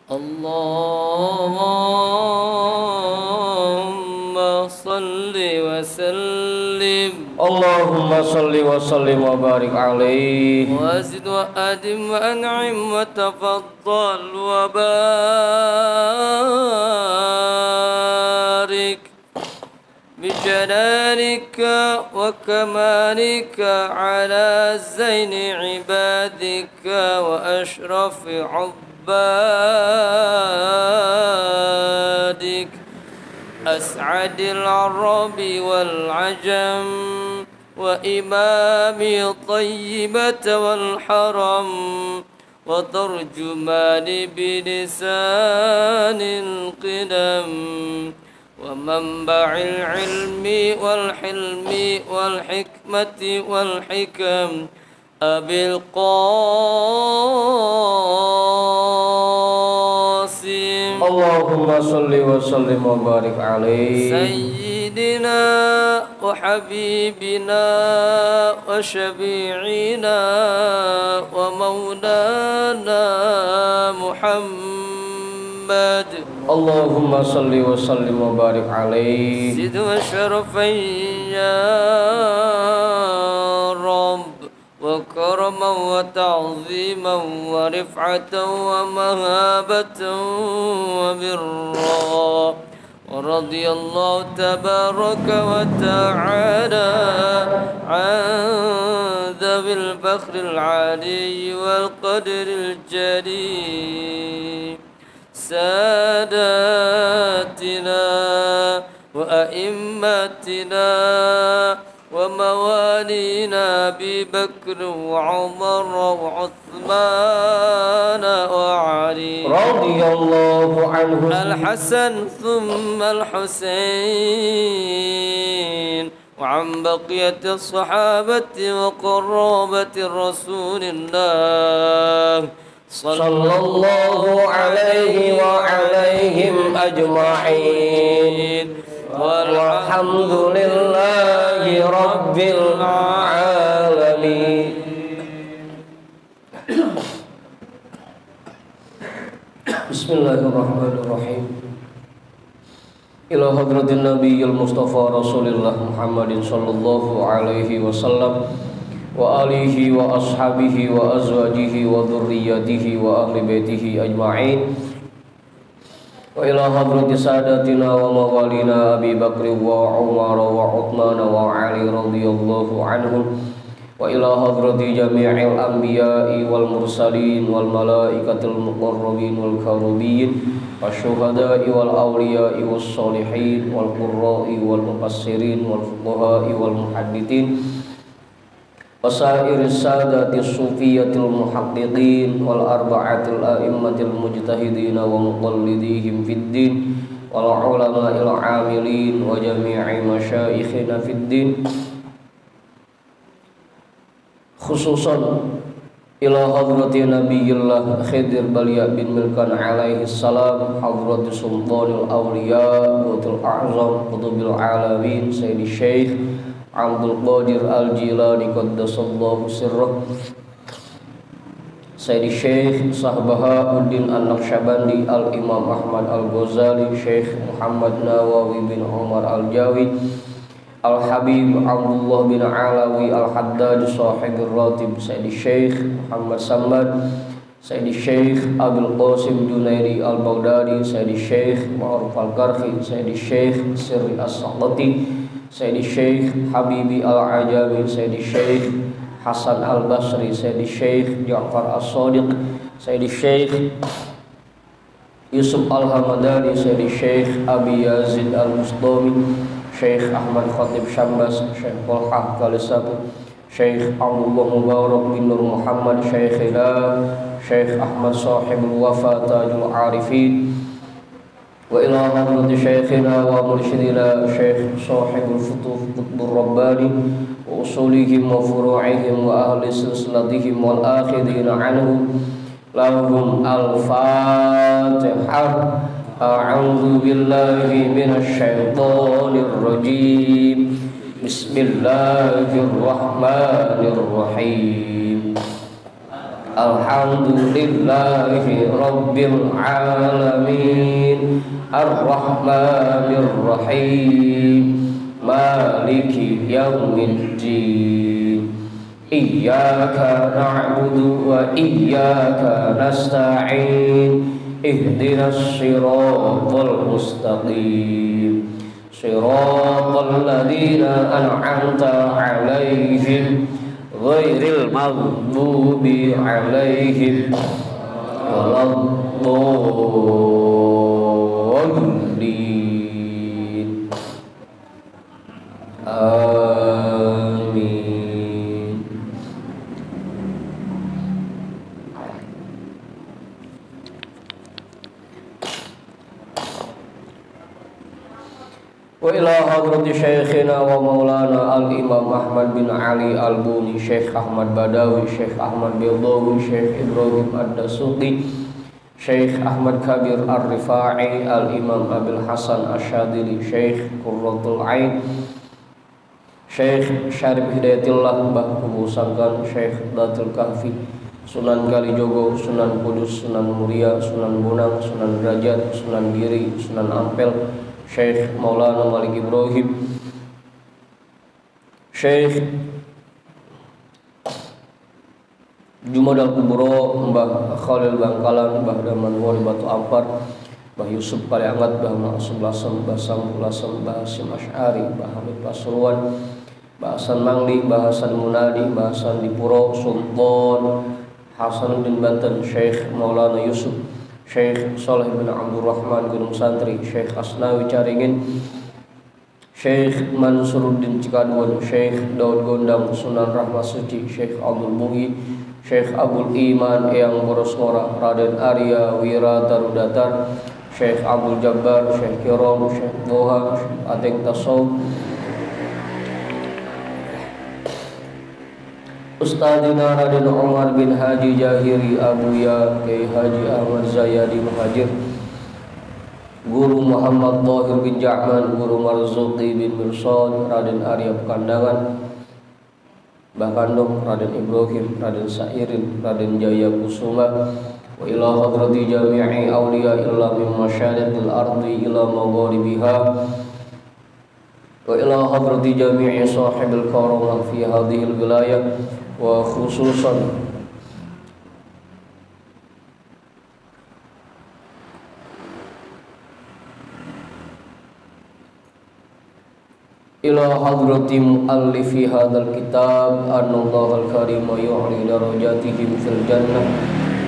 Allahumma salli wa sallim Allahumma salli wa sallim wa barik alaihi wa zid wa adim wa an'im wa tafaddal wa barik بجلالك وكمالك على زين عبادك وأشرف عبادك أسعد العرب والعجم وإمام طيبة والحرم وترجمان بلسان القدم ومنبع العلم والحلم والحكمة والحكم أبي القاسم اللهم صل وسلم وبارك عليه سيدنا وحبيبنا وشفيعنا ومولانا محمد اللهم صل وسلم وبارك عليه زد وشرفا يا رب وكرما وتعظيما ورفعة ومهابة وبرا ورضي الله تبارك وتعالى عن ذوي الفخر العالي والقدر الجليل ساداتنا وأئمتنا وموالينا أبي بكر وعمر وعثمان وعلي رضي الله عنه الحسن ثم الحسين وعن بقية الصحابة وقرابة رسول الله صلى الله عليه وعليهم أجمعين والحمد لله رب العالمين. Bismillahirrahmanirrahim. Ila hadratin nabiyil mustafa rasulillah Muhammadin sallallahu alaihi wasallam wa alihi wa ashabihi wa azwajihi wa dhurriyyatihi wa ahli baitihi ajma'in wa ila hadrati sadatina wa mawalina Abi Bakr wa Umar wa Uthman wa Ali radhiyallahu anhum wa ila hadrati jami'il anbiya'i wal mursalin wal malaikatil muqarrabin wal karubin wasyuhada'i wal awliya'i was solihin wal qurra'i wal mufassirin wal fuqaha'i wal muhaddithin wasairi sadati sufiyatil muhaqqiqin wal arba'atil a'immatil mujtahidin wa muqallidihim fid din wal ulama'il amilin wa jami'i masyayikhina fid din khususan ila hadrati nabiyillah Khidir Balya bin Milkan alaihi salam hadrati sultanil awliya watul a'zam qutubil alamin sayyidi syekh Abdul Qadir Al-Jilani qaddasallahu sirrah Sayyidi Syekh Sahbahauddin An-Naqsyabandi Al-Imam Ahmad Al-Ghazali Syekh Muhammad Nawawi bin Umar Al-Jawi Al-Habib Abdullah bin Alawi Al-Haddad Sahibir Ratib Sayyidi Syekh Muhammad Samad Sayyidi Syekh Abdul Qasim Junairi Al-Baghdadi Sayyidi Syekh Ma'ruf Al-Karhi Sayyidi Syekh Sirri As-Saqati Sayyidi Syekh Habibi Al-Ajami Sayyidi Syekh Hasan Al-Basri Sayyidi Syekh Ja'far As-Sadiq Sayyidi Syekh Yusuf Al-Hamadani Sayyidi Syekh Abi Yazid Al-Mustami Syekh Ahmad Khatib Syambas Syekh Polhah Kalisabu Syekh Abdullah Mubarak bin Nur Muhammad Syekhina Syekh Ahmad Sahibul Wafa Tajul Arifin wa ila hadrati syekhina wa mursyidina Syekh Sahibul Futuh Qutbur Rabbani wa usulihim wa furu'ihim wa ahli silsilatihim wal akhidina anhum lahum al-fatihah. A'udzu billahi minasy syaithanir rajim. Bismillahirrahmanirrahim. Alhamdulillahi Rabbil Alamin Ar-Rahmanir Rahim Maliki Yawmiddin Iyyaka na'budu wa iyyaka nasta'in Ihdinas siratal mustaqim Siratal ladzina an'amta 'alaihim ghairil maghdubi 'alaihim waladdallin. Amin. Wa ila hadrati syekhina wa maulana al-imam Ahmad bin Ali al-Buni, Syekh Ahmad Badawi, Syekh Ahmad Bildawi, Syekh Ibrahim Ad-Dasuqi, Syekh Ahmad Kabir Ar-Rifa'i, al-imam Abil Hasan Asyadili, Syekh Qurratul Ain, Syekh Syarif Hidayatullah Mbah Kubusankan, Syekh Datul Kahfi, Sunan Kalijogo, Sunan Kudus, Sunan Muria, Sunan Bonang, Sunan Derajat, Sunan Giri, Sunan Ampel, Syekh Maulana Malik Ibrahim, Syekh Jumadal Kubro, Mbah Khalil Bangkalan, Mbah Daman Wali Batu Ampar, Mbah Yusuf Paliangat, Mbah Ma'asum Lasem, Mbah Sambu Lasem, Mbah Hasim Asy'ari, Mbah Hamid Pasuruan, Mbah Hasan Mangli, Mbah Hasan Munadi, Mbah Hasan Dipuro, Sultan Hasanuddin Banten, Syekh Maulana Yusuf, Syekh Saleh bin Abdurrahman Gunung Santri, Syekh Asnawi Caringin, Syekh Mansuruddin Cikadun, Syekh Daud Gondang Sunan Rahmat Suci, Syekh Abdul Muhi, Syekh Abdul Iman Eyang Boros Ngora, Raden Arya Wira Darudatar, Syekh Abdul Jabbar, Syekh Kirom, Syekh Boha, Syekh Ateng Tasawuf, Ustadzina Raden Umar bin Haji Jahiri Abuya, Kiai Haji Ahmad Zayadi Muhajir, Guru Muhammad Thahir bin Ja'man, Guru Marzuqi bin Mirsad, Raden Arya Pekandangan, Mbah Kandung, Raden Ibrahim, Raden Sairin, Raden Jaya Kusuma, wa ila hadrati jami'i awliya illa min masyaratil ardi ila magharibiha, wa ila hadrati jami'i sahibil karamah fi hadhil wilayah, wa khususan ila hadrati muallifi hadzal kitab annallahu al-karim yu'li darajatihim fil jannah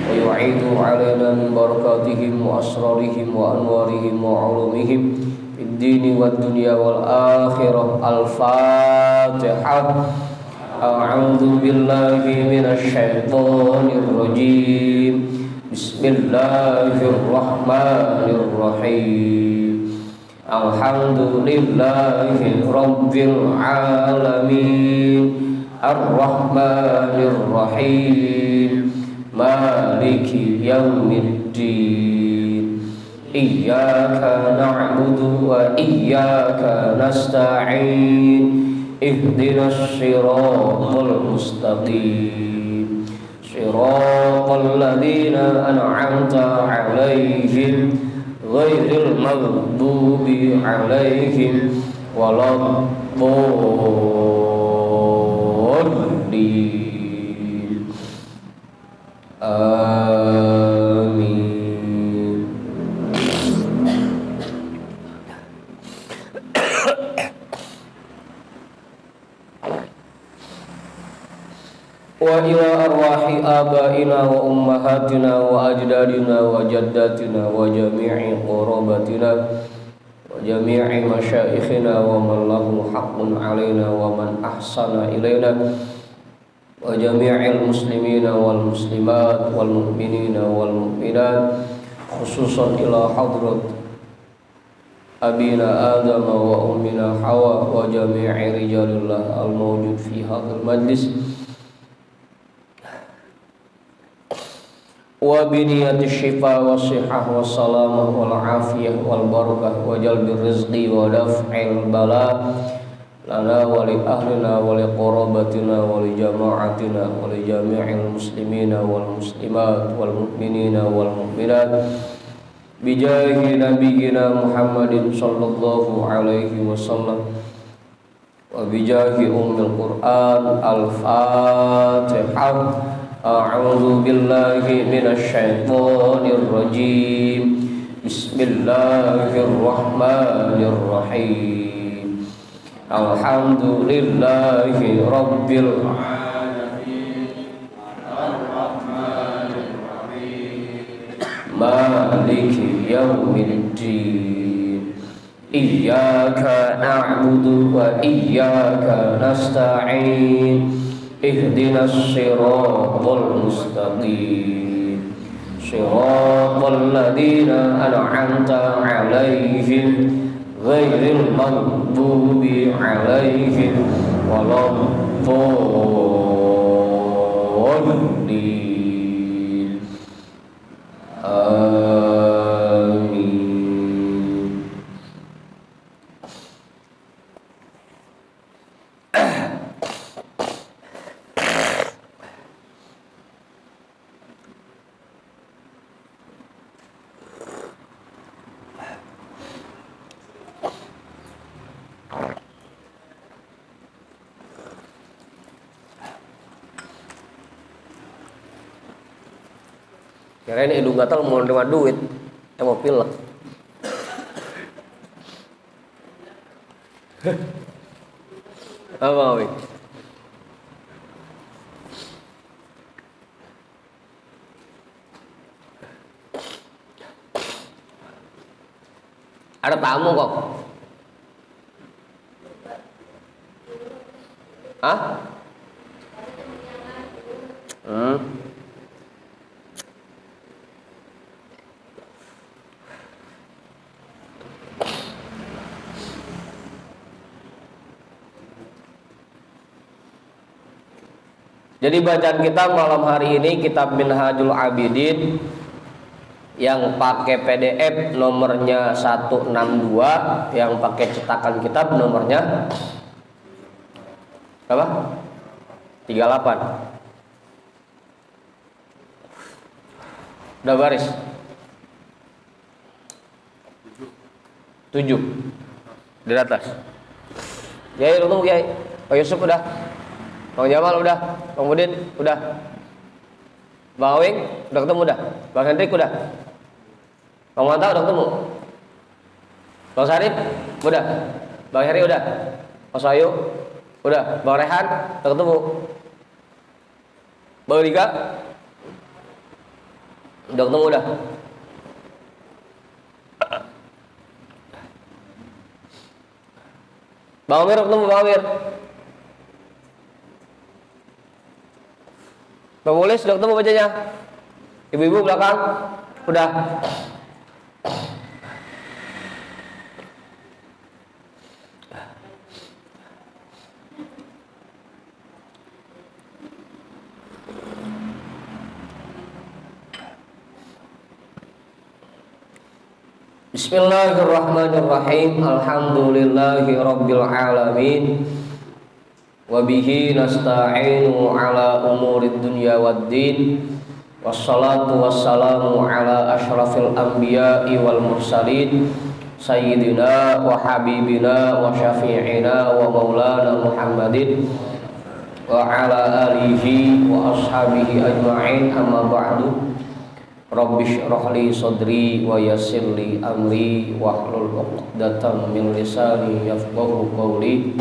wa yu'idu 'alaina min barakatihim wa asrarihim wa anwarihim wa 'ulumihim fid dini wad dunya wal akhirah. Al-Fatihah. A'udzu billahi minasy syaithanir rajim. Bismillahirrahmanirrahim. Alhamdulillahi Rabbil Alamin Ar-Rahmanir Rahim Maliki Yawmiddin Iyyaka na'budu wa iyyaka nasta'in Ihdinas siratal mustaqim Siratal ladzina an'amta 'alaihim ghairil maghdubi 'alaihim waladdallin. Amin. Wa ila arwahi abaina wa ummahatina wa ajdadina wa jaddatina wa jami'i qurabatina wa jami'i masyaikhina wa man lahu haqqun alaina wa man ahsana ilaina wa jami'il muslimina wal muslimat wal mu'minina wal mu'minat, khususan ila hadrat abina Adam wa ummina Hawa wa jami'i rijalillah al-mawjud fi hadzal majlis wa biniyati syifa wa sihah wa salamah wal afiyah wal barakah wa jalbir rizqi wa daf'il bala lana wa li ahlina wa li qarabatina wa li jama'atina wa li jami'il muslimina wal muslimat wal mu'minina wal mu'minat bijahi nabiyyina Muhammadin sallallahu alaihi wasallam wa bijahi ummil Qur'an al-Fatihah. A'udzu billahi minasy syaithanir rajim. Bismillahirrahmanirrahim. Alhamdulillahi rabbil alamin. Ar-Rahmanir Rahim. Maliki yaumiddin. Iyyaka na'budu wa iyyaka nasta'in. Ihdinas siratal mustaqim. Siratal ladzina an'amta 'alaihim ghairil maghdubi 'alaihim waladdallin. Amin. Kirain hidung gatal mau nerima duit, mau pilek. Apa Wi? Ada tamu kok. Hah? Jadi bacaan kita malam hari ini kitab Minhajul Abidin yang pakai PDF nomornya 162, yang pakai cetakan kitab nomornya berapa? 38. Udah baris? 7 di atas. Yai tunggu Yai. Pak Yusuf udah. Bang Jamal udah, Bang Udin udah, Bang Awing udah ketemu udah, Bang Hendrik udah, Bang Manta udah ketemu, Bang Sarip udah, Bang Heri udah, Mas Ayu udah, Bang Rehan udah ketemu, Bang Rika udah ketemu udah. Bang Amir udah ketemu Bang Amir. Bang Mulis udah ketemu bacanya. Ibu-ibu belakang udah. Bismillahirrahmanirrahim. Alhamdulillahi rabbil alamin. Wabihi nasta'inu ala umurid dunya waddin. Wassalatu wassalamu ala ashrafil anbiya'i wal mursalin sayyidina wa habibina wa syafi'ina wa maulana Muhammadin wa ala alihi wa ashabihi ajma'in. Amma ba'du. Rabbi shrah li sadri wa yassir li amri wahlul 'uqdatam min lisani yafqahu qawli.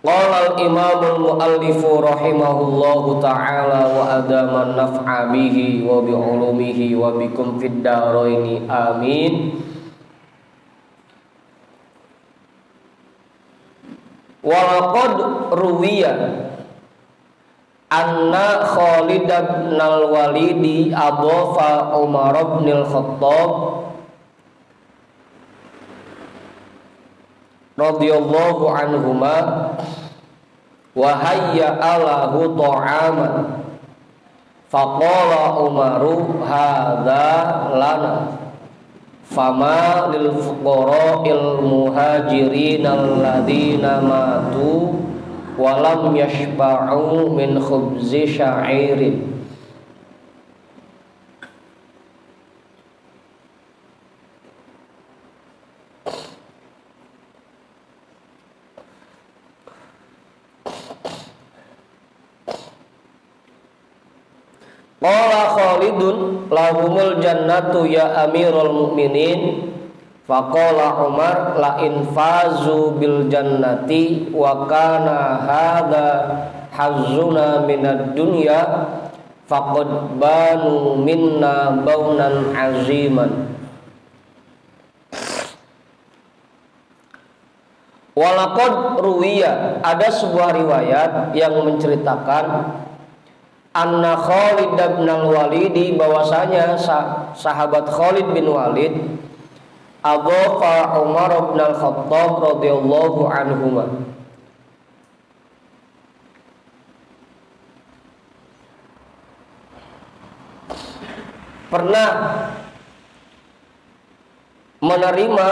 Qala al-imamul muallifu rahimahullahu ta'ala wa adama naf'a bihi wa bi ulumihi wa bikum fid daraini amin. Wa laqad ruwiya anna Khalid bin al-Walid adhafa Umar bin al-Khattab radhiyallahu anhuma wa hayya alahu ta'aman Faqala Umaru hadza lana fama lil fuqara'il muhajirin alladzina matu wa lam yashba'u min khubzi sya'irin. Qala Khalidun lahumul jannatu ya amirul mu'minin. Faqala Umar la in fazu bil jannati wa kana hadha hazzuna minad dunya faqad banu minna baunan aziman. Walaqad ruwiya, ada sebuah riwayat yang menceritakan anna Khalid bin al-Walid, bahwasanya sahabat Khalid bin Walid adhafa Umar bin al-Khattab radhiyallahu anhuma. Pernah menerima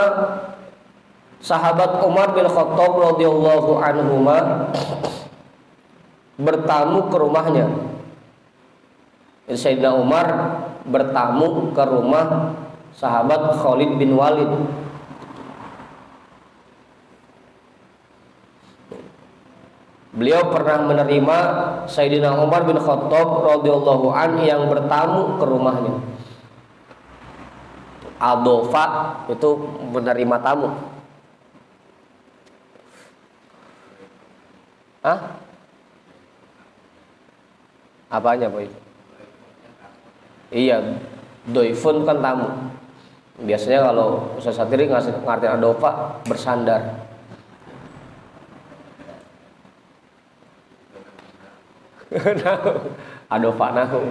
sahabat Umar bin Khattab radhiyallahu anhuma bertamu ke rumahnya. Sayyidina Umar bertamu ke rumah sahabat Khalid bin Walid. Beliau pernah menerima Sayyidina Umar bin Khattab radhiyallahu anhu yang bertamu ke rumahnya. Adofa itu menerima tamu. Hah? Apanya Pak itu? Iya, doifun kan tamu. Biasanya kalau Ustaz Satiri ngartiin adofa bersandar. Adofa nahu.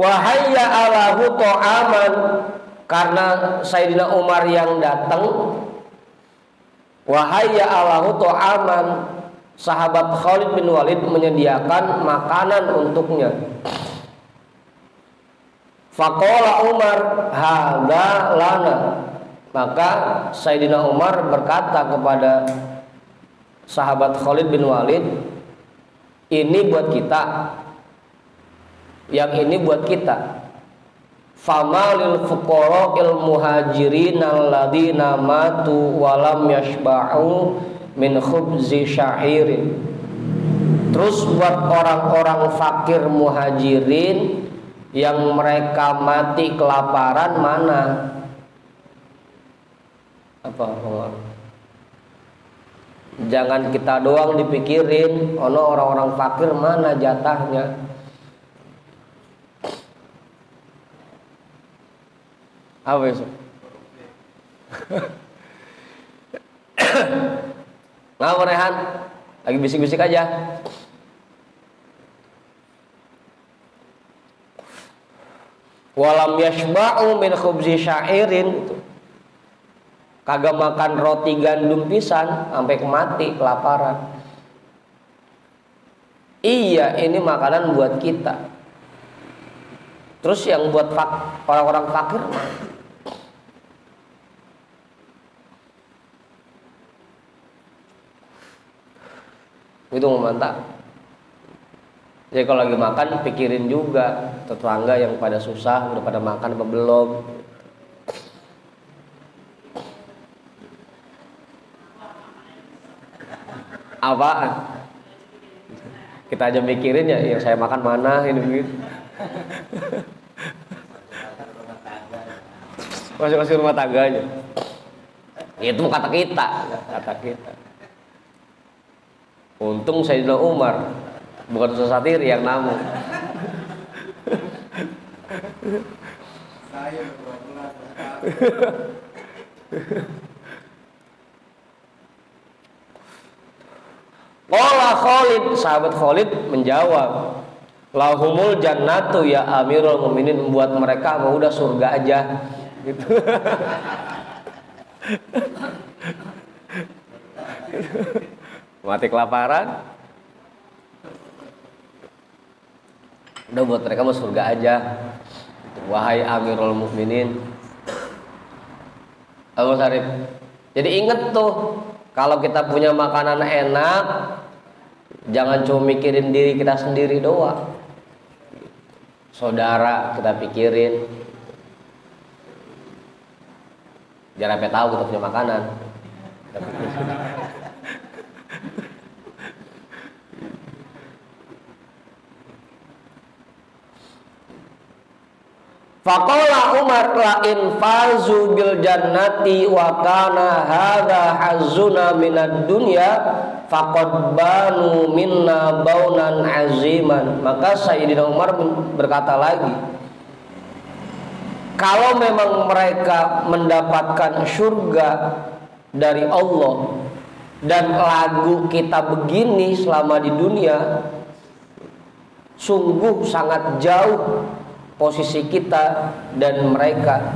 Wahayya alahu ta'aman, karena Sayyidina Umar yang datang. Wahayya alahu ta'aman, sahabat Khalid bin Walid menyediakan makanan untuknya. Faqala Umar hadza lana, maka Sayyidina Umar berkata kepada sahabat Khalid bin Walid, ini buat kita, yang ini buat kita. Fama lil fuqara'il muhajirin alladzina matu wa lam yashba'u min khubzi sya'irin. Terus buat orang-orang fakir muhajirin yang mereka mati kelaparan mana? Apa? Jangan kita doang dipikirin, ono orang-orang fakir mana jatahnya? Apa itu? Ngapa Rehan? Lagi bisik-bisik aja. Walam yashba'u min khubzi sya'irin, kagak makan roti gandum pisan sampai mati kelaparan. Iya, ini makanan buat kita. Terus yang buat orang-orang fakir mah? Itu mantap. Jadi kalau lagi makan pikirin juga tetangga yang pada susah, udah pada makan apa belum. Apaan? Kita aja mikirin ya, yang saya makan mana ini begitu. Masuk-masuk rumah tangganya. Itu kata kita, kata kita. Untung Sayyidina Umar, bukan Ustaz Satiri yang namu. Qala Khalid, sahabat Khalid menjawab, lahumul jannatu ya amirul mu'minin, buat mereka mau udah surga aja gitu. Mati kelaparan. Udah buat mereka masuk surga aja. Wahai Amirul Mukminin Abu Sarif. Jadi inget tuh, kalau kita punya makanan enak, jangan cuma mikirin diri kita sendiri doang. Saudara kita pikirin. Jangan sampai tahu kita punya makanan. Faqala Umar la in fazu bil jannati wa kana hadza hazzuna minad dunya faqad banu minna baunan aziman. Maka Sayyidina Umar berkata lagi, kalau memang mereka mendapatkan surga dari Allah dan lagu kita begini selama di dunia, sungguh sangat jauh posisi kita dan mereka,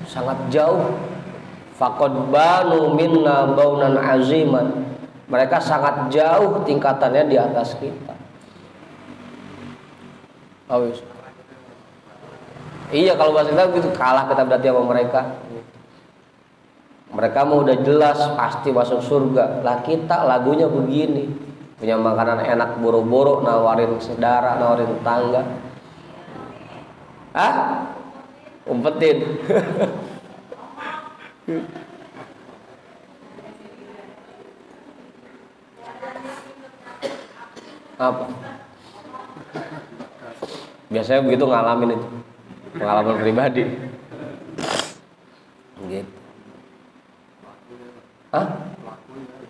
sangat jauh. Faqad banu minna baunan aziman. Mereka sangat jauh tingkatannya di atas kita. Awis. Iya, kalau bahasa kita gitu, kalah kita berarti sama mereka. Mereka mau udah jelas pasti masuk surga. Lah kita lagunya begini. Punya makanan enak boro-boro nawarin saudara, nawarin tetangga. Umpetin. Apa? Biasanya begitu ngalamin itu. Pengalaman pribadi. Gitu.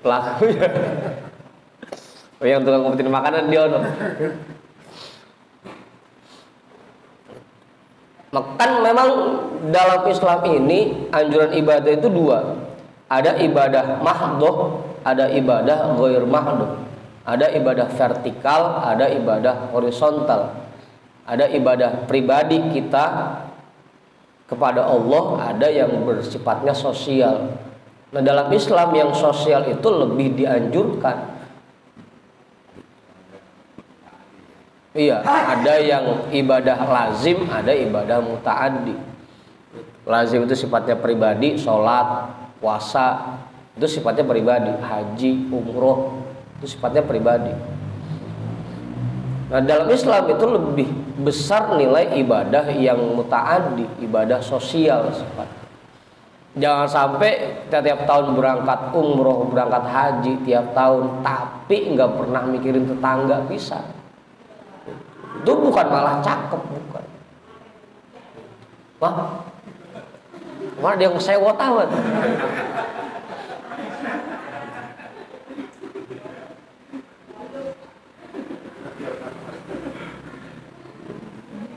Pelakunya. Oh, yang tukang ngumpetin makanan dia no. Kan memang dalam Islam ini anjuran ibadah itu dua. Ada ibadah mahdhah, ada ibadah ghair mahdhah. Ada ibadah vertikal, ada ibadah horizontal. Ada ibadah pribadi kita kepada Allah, ada yang bersifatnya sosial. Nah, dalam Islam yang sosial itu lebih dianjurkan. Iya, ada yang ibadah lazim, ada ibadah muta'addi. Lazim itu sifatnya pribadi, sholat, puasa, itu sifatnya pribadi. Haji, umroh, itu sifatnya pribadi. Nah, dalam Islam itu lebih besar nilai ibadah yang muta'addi, ibadah sosial sifatnya. Jangan sampai tiap tahun berangkat umroh, berangkat haji tiap tahun, tapi nggak pernah mikirin tetangga, bisa. Itu bukan malah cakep, bukan. Wah, mana dia ngesewa tamat.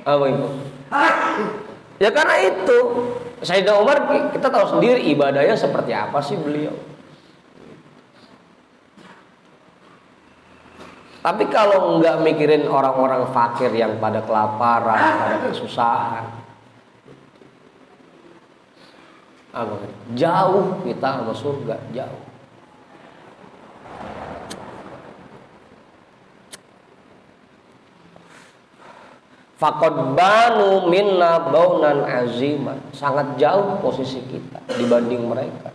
Apa itu? Ya karena itu Sayyidina Umar, kita tahu sendiri ibadahnya seperti apa sih beliau. Tapi kalau nggak mikirin orang-orang fakir yang pada kelaparan, pada kesusahan, jauh kita sama surga, jauh. Faqad banu minna baunan aziman. Sangat jauh posisi kita dibanding mereka.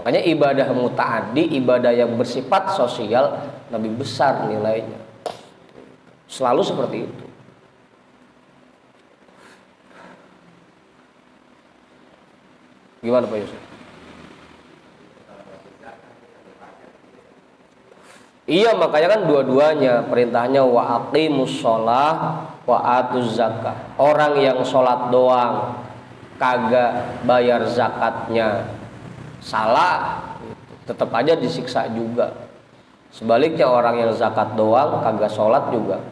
Makanya ibadah muta'addi, ibadah yang bersifat sosial lebih besar nilainya. Selalu seperti itu. Gimana Pak Yusuf? Iya, makanya kan dua-duanya perintahnya wa aqimus shalah wa atuz zakah. Orang yang sholat doang kagak bayar zakatnya, salah, tetap aja disiksa juga. Sebaliknya orang yang zakat doang kagak sholat juga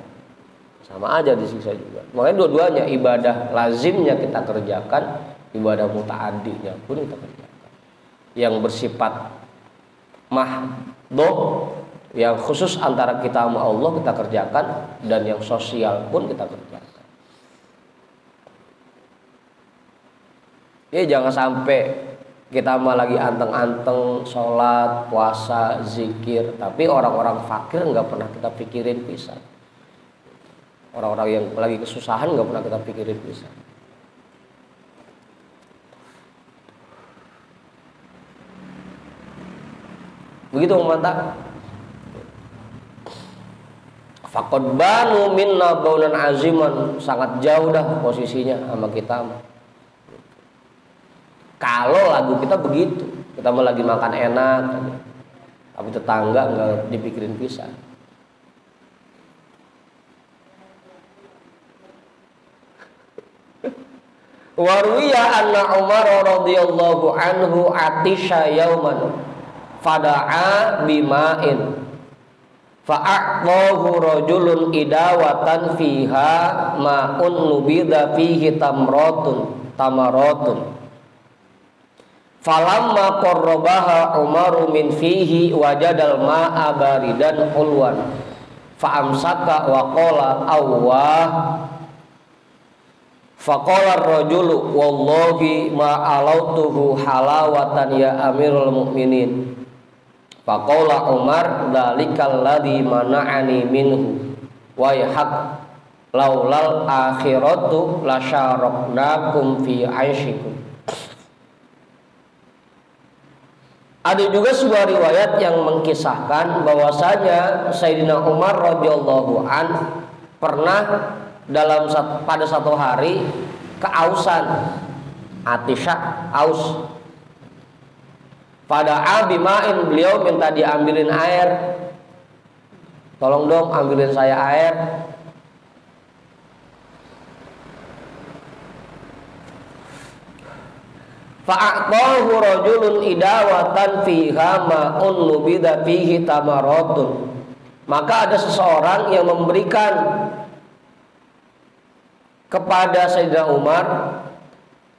sama aja disiksa juga. Makanya dua-duanya ibadah lazimnya kita kerjakan, ibadah muta'addinya pun kita kerjakan. Yang bersifat mahdhah, yang khusus antara kita sama Allah kita kerjakan, dan yang sosial pun kita kerjakan. Ya jangan sampai Kita mah lagi anteng-anteng sholat, puasa, zikir, tapi orang-orang fakir nggak pernah kita pikirin pisan. Orang-orang yang lagi kesusahan nggak pernah kita pikirin pisan. Begitu mantap. Faqad banu minna baunan aziman, sangat jauh dah posisinya sama kita. Kalau lagu kita begitu, kita mau lagi makan enak, tapi tetangga nggak dipikirin pisan. Warwiya anna Umar radhiyallahu anhu atisha yauman fada'a bima'in fa'aqahu rajulun idawatan fiha ma'un nubida fihi tamaratun falamma qarrabaha Umaru min fihi wajadal ma'a baridan hulwan fa'amsaka wa qala awwah faqala ar-rajulu wallahi ma alautuhu halawatan ya amirul mu'minin faqala Umar dzalikal ladzi mana'ani minhu wa yahaq laulal akhiratu lasyaraqnakum fi 'aisyikum. Ada juga sebuah riwayat yang mengkisahkan bahwasanya Sayyidina Umar radhiyallahu an pernah pada satu hari keausan, atisha, aus. Pada abima'in, beliau minta diambilin air. Tolong dong ambilin saya air. Fa'aqahu rajulun idawatan fiha ma'un nubida fihi tamaratun. Maka ada seseorang yang memberikan kepada Sayyidina Umar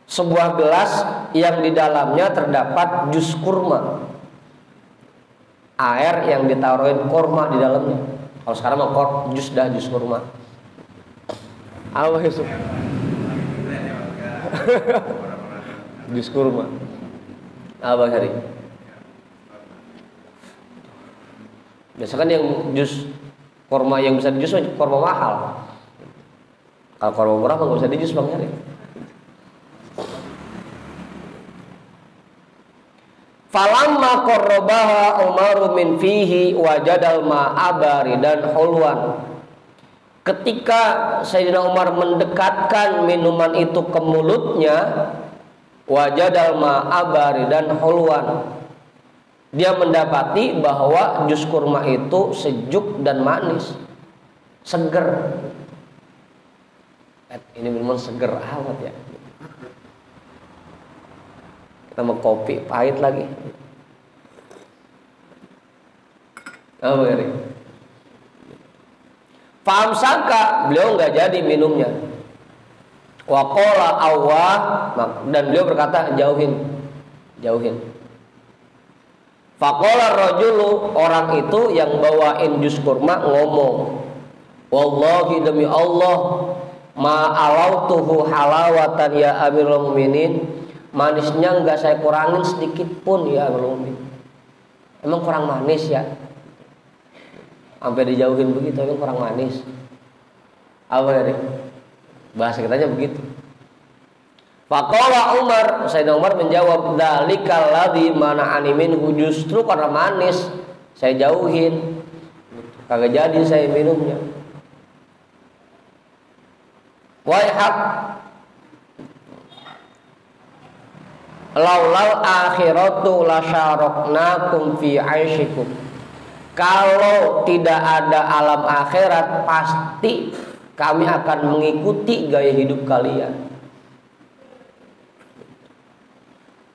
sebuah gelas yang di dalamnya terdapat jus kurma. Air yang ditaruhin kurma di dalamnya. Kalau sekarang mah jus kurma. Apa itu? Jus kurma. Apa hari? Biasa kan yang jus kurma yang bisa dijus kurma mahal. Kalau kurma murah nggak bisa dijus Bang Hari. Falamma qarrabaha Umaru min fihi wajadal ma'a baridan hulwan. Ketika Sayyidina Umar mendekatkan minuman itu ke mulutnya, wajadal ma'a baridan hulwan. Dia mendapati bahwa jus kurma itu sejuk dan manis, seger. Ini minuman seger amat ya. Kita mau kopi pahit lagi. Apa ini? Faham sangka, beliau nggak jadi minumnya. Waqala awwah, dan beliau berkata jauhin. Faqala rajulu, orang itu yang bawain jus kurma ngomong, wallahi demi Allah, ma alautuhu halawatan ya amirul mu'minin, manisnya enggak saya kurangin sedikit pun ya amirul mu'minin. Emang kurang manis ya? Sampai dijauhin begitu, emang kurang manis. Apa ya? Bahasa kitanya begitu. Faqala Umar, Sayyidina Umar menjawab, dzalikal ladzi mana'ani minhu, justru karena manis saya jauhin. Kagak jadi saya minumnya. Waihak laulal akhiratu lasyaraqnakum fi 'aisyikum. Kalau tidak ada alam akhirat, pasti kami akan mengikuti gaya hidup kalian.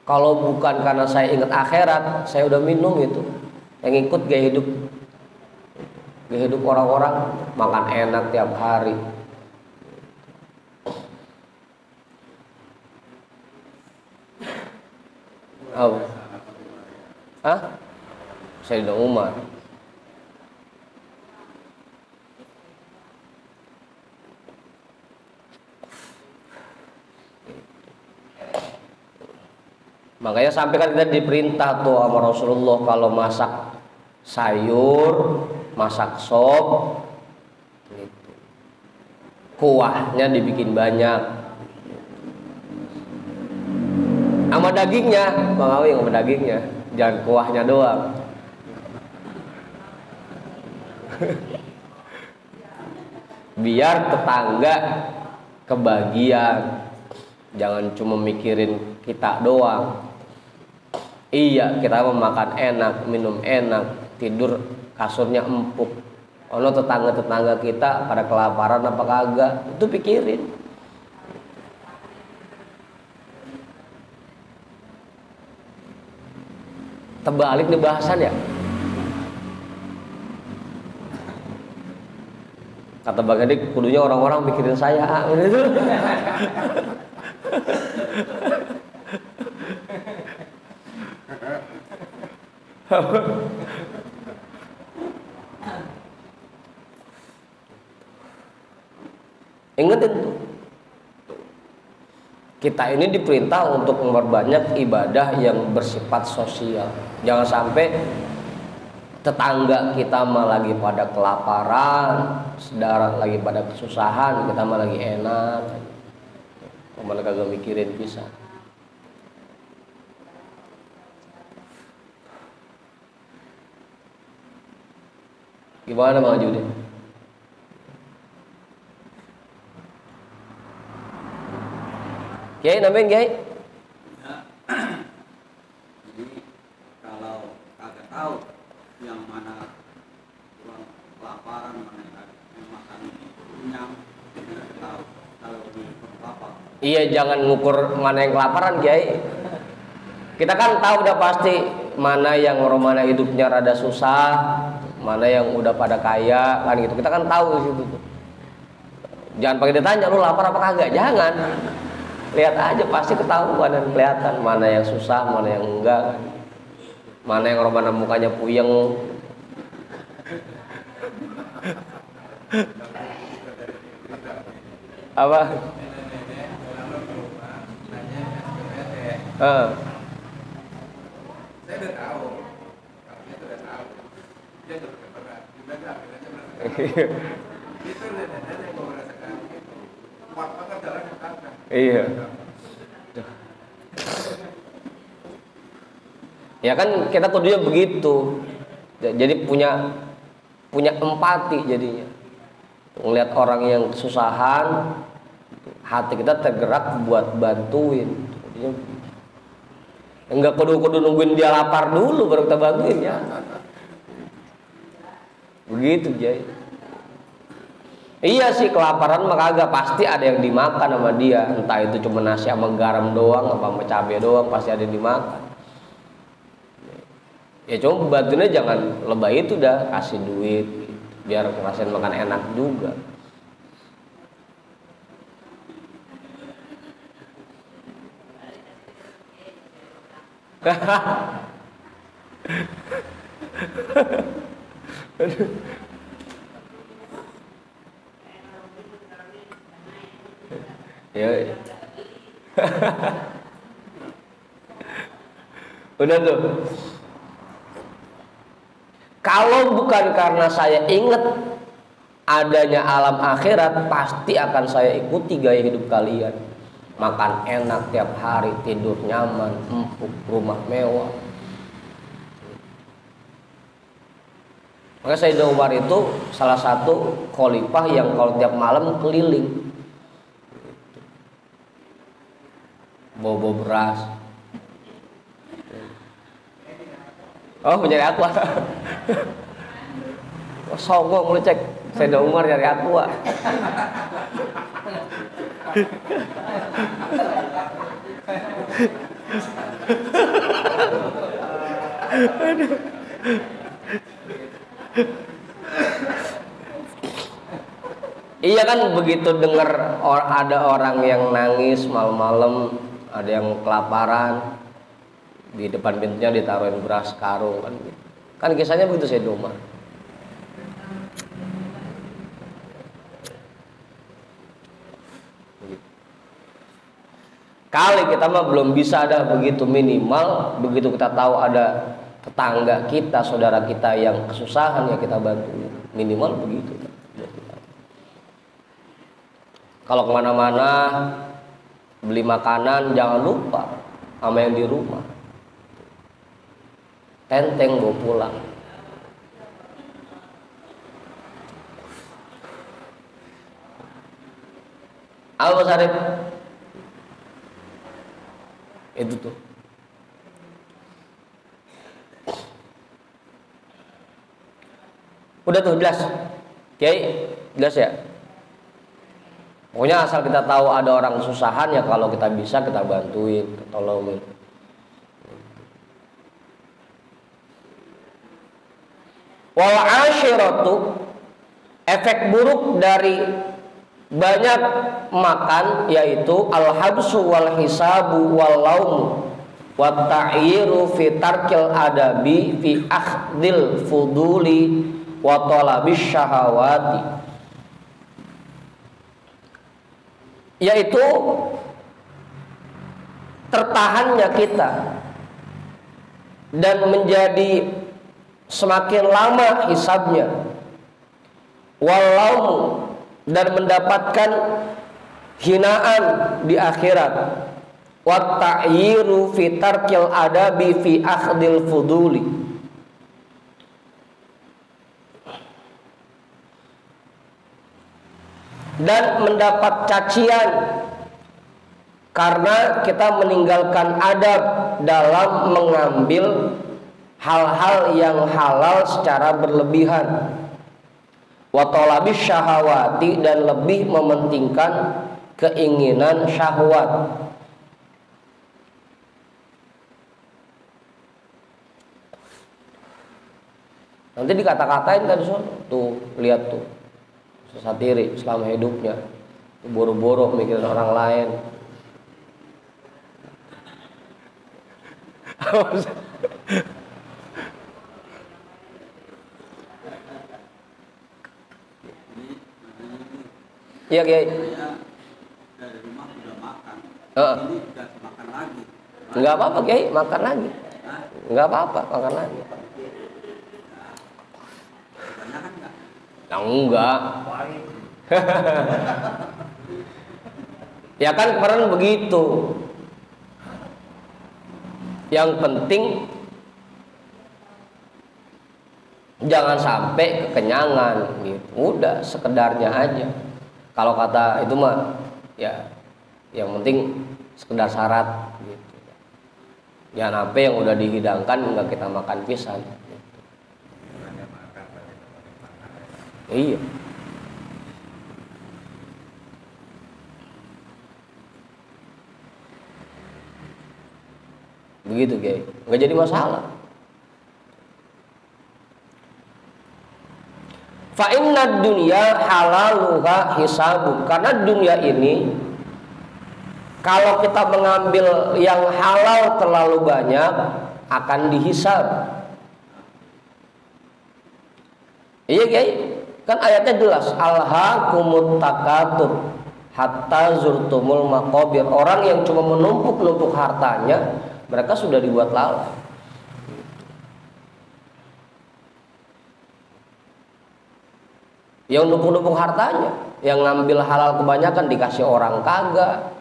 Kalau bukan karena saya ingat akhirat, saya udah minum itu. Yang ikut gaya hidup orang-orang, makan enak tiap hari. Oh. Hah? Sayyidina Umar. Makanya sampai kan kita diperintah tuh sama Rasulullah kalau masak sayur, masak sop, gitu. Kuahnya dibikin banyak. Sama dagingnya, Bang Awi sama dagingnya, jangan kuahnya doang. Biar tetangga kebagian, jangan cuma mikirin kita doang. Iya, kita mau makan enak, minum enak, tidur kasurnya empuk. Ono tetangga-tetangga kita pada kelaparan apa kagak, itu pikirin. Terbalik nih bahasan ya. Kata Bang Edi, kudunya orang-orang mikirin saya. Ingetin tuh, kita ini diperintah untuk memperbanyak ibadah yang bersifat sosial. Jangan sampai tetangga kita mah lagi pada kelaparan, saudara lagi pada kesusahan, kita mah lagi enak, malah kagak mikirin bisa. Gimana Bang Judi? Kiai, nambahin Kiai. Jadi kalau kagak tahu yang mana orang kelaparan, mana yang makan kenyang, tidak tahu kalau di apa. Iya, jangan ngukur mana yang kelaparan Kiai. Kita kan tahu udah pasti mana yang mana hidupnya rada susah, mana yang udah pada kaya kan gitu. Kita kan tahu di situ tuh. Jangan pakai ditanya lu lapar apa kagak, jangan. Lihat aja pasti ketahuan dan kelihatan mana yang susah, mana yang enggak. Mana yang mana mukanya puyeng. Apa? Saya udah tahu, kalau dia udah tahu, dia udah pernah, juga nggak, itu nenek yang mau merasakan itu, kuat banget jalan ke sana. Iya. Ya kan kita kudunya begitu. Jadi punya empati jadinya. Ngelihat orang yang kesusahan, hati kita tergerak buat bantuin. Jadinya, enggak kudu nungguin dia lapar dulu baru kita bantuin ya. Begitu Jay. Iya sih, kelaparan mah kagak, pasti ada yang dimakan sama dia. Entah itu cuma nasi sama garam doang, apa sama cabai doang, pasti ada yang dimakan. Ya cuma bantunya jangan lebay itu dah, kasih duit gitu, biar ngerasain makan enak juga. Ya. Udah tuh. Kalau bukan karena saya ingat adanya alam akhirat, pasti akan saya ikuti gaya hidup kalian. Makan enak tiap hari, tidur nyaman, empuk, rumah mewah. Maka Sayyidina Umar itu salah satu khalifah yang kalau tiap malam keliling bawa beras. Oh, mencari aqua. Oh, songong lu cek. Sayyidina Umar nyari aqua. Iya kan, begitu dengar ada orang yang nangis malam-malam, ada yang kelaparan, di depan pintunya ditaruhin beras karung kan. Kan kisahnya begitu Sayyidina Umar. Kali kita mah belum bisa ada begitu, minimal begitu kita tahu ada tetangga kita, saudara kita yang kesusahan ya kita bantu, minimal begitu. Kalau kemana-mana beli makanan jangan lupa sama yang di rumah, tenteng bawa pulang. Apa Sarip? Itu tuh. Udah tuh jelas. Oke, jelas ya. Pokoknya asal kita tahu ada orang kesusahan ya kalau kita bisa kita bantuin, kita tolongin. Wal asyiratu, efek buruk dari banyak makan yaitu al-habsu wal hisabu wal laum wa ta'yiru fi tarkil adabi fi akhdil fuduli wa talabis syahawati, yaitu tertahannya kita dan menjadi semakin lama hisabnya, walau dan mendapatkan hinaan di akhirat, wa ta'yiru fi tarkil adabi fi akhdil fuduli, dan mendapat cacian karena kita meninggalkan adab dalam mengambil hal-hal yang halal secara berlebihan, wa talabis syahawati, dan lebih mementingkan keinginan syahwat. Nanti dikata-katain kan tuh, lihat tuh sesatiri selama hidupnya boro-boro mikirin orang lain. Iya Kiai. Dari rumah udah makan. Ini udah makan lagi. Enggak apa-apa Kiai, makan lagi. Enggak apa-apa, makan lagi. Kebanyakan enggak? Enggak. Ya kan kemarin begitu. Yang penting jangan sampai kekenyangan gitu. Udah sekedarnya aja. Kalau kata itu mah ya yang penting sekedar syarat gitu. Jangan sampai yang udah dihidangkan enggak kita makan pisan gitu. Iya. Begitu Kiai, nggak jadi masalah. Fa inna dunya halaluha hisabu, karena dunia ini kalau kita mengambil yang halal terlalu banyak akan dihisab. Iya Kiai, kan ayatnya jelas, alhaakumut takatsur hatta zurtumul maqabir. Orang yang cuma menumpuk-numpuk hartanya, mereka sudah dibuat lalai. Yang numpuk-numpuk hartanya, yang ngambil halal kebanyakan dikasih orang kagak,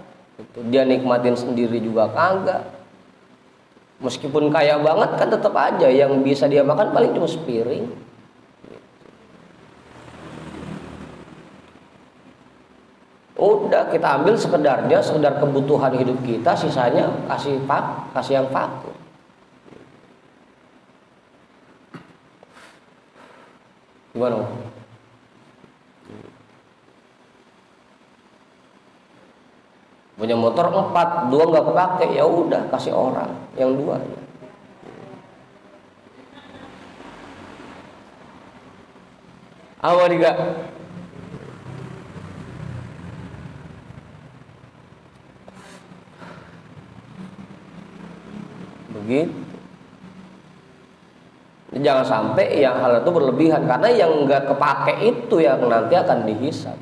dia nikmatin sendiri juga kagak. Meskipun kaya banget kan tetap aja yang bisa dia makan paling cuma sepiring. Udah kita ambil sekedarnya, sekedar kebutuhan hidup kita, sisanya kasih yang fakir. Gimana? Punya motor 4, 2 nggak kepake, ya udah kasih orang yang 2. Apa juga? Begitu. Jangan sampai yang hal itu berlebihan, karena yang nggak kepake itu yang nanti akan dihisab.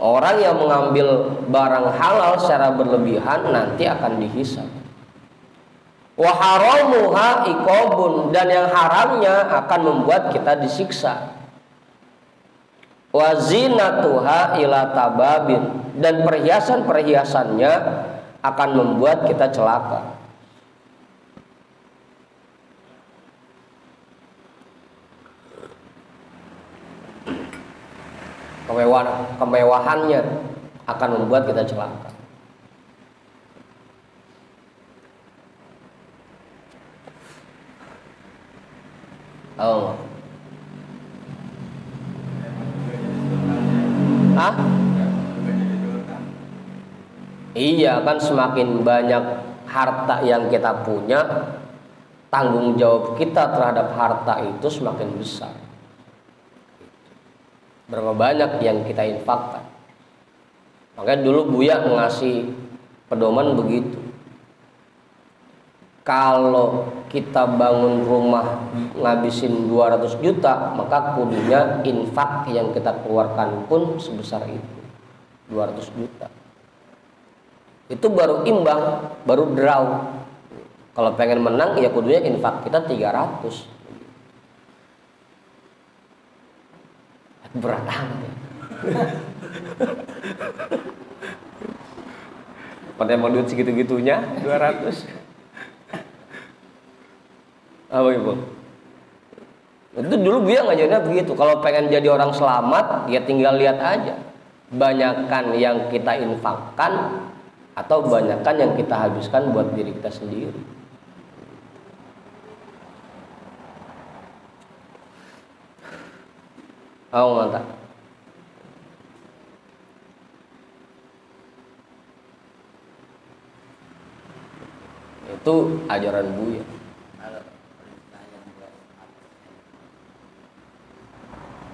orang yang mengambil barang halal secara berlebihan nanti akan dihisab. Wa haramuha iqabun, dan yang haramnya akan membuat kita disiksa. Wa zinatuha ila tababin, dan perhiasan-perhiasannya akan membuat kita celaka. Kemewahannya akan membuat kita celaka. Oh. Hah? Iya kan, semakin banyak harta yang kita punya, tanggung jawab kita terhadap harta itu semakin besar. Berapa banyak yang kita infakkan. Makanya dulu Buya ngasih pedoman begitu. Kalau kita bangun rumah ngabisin 200 juta, maka kudunya infak yang kita keluarkan pun sebesar itu, 200 juta. Itu baru imbang, baru draw. Kalau pengen menang ya kudunya infak kita 300. Berat amat ya. Pada emang duit segitu-gitunya 200. Apa ibu? Itu dulu Buya ngajarinnya begitu. Kalau pengen jadi orang selamat, ya tinggal lihat aja, banyakan yang kita infakkan atau banyakan yang kita habiskan buat diri kita sendiri. Oh mantap. Itu ajaran Buya.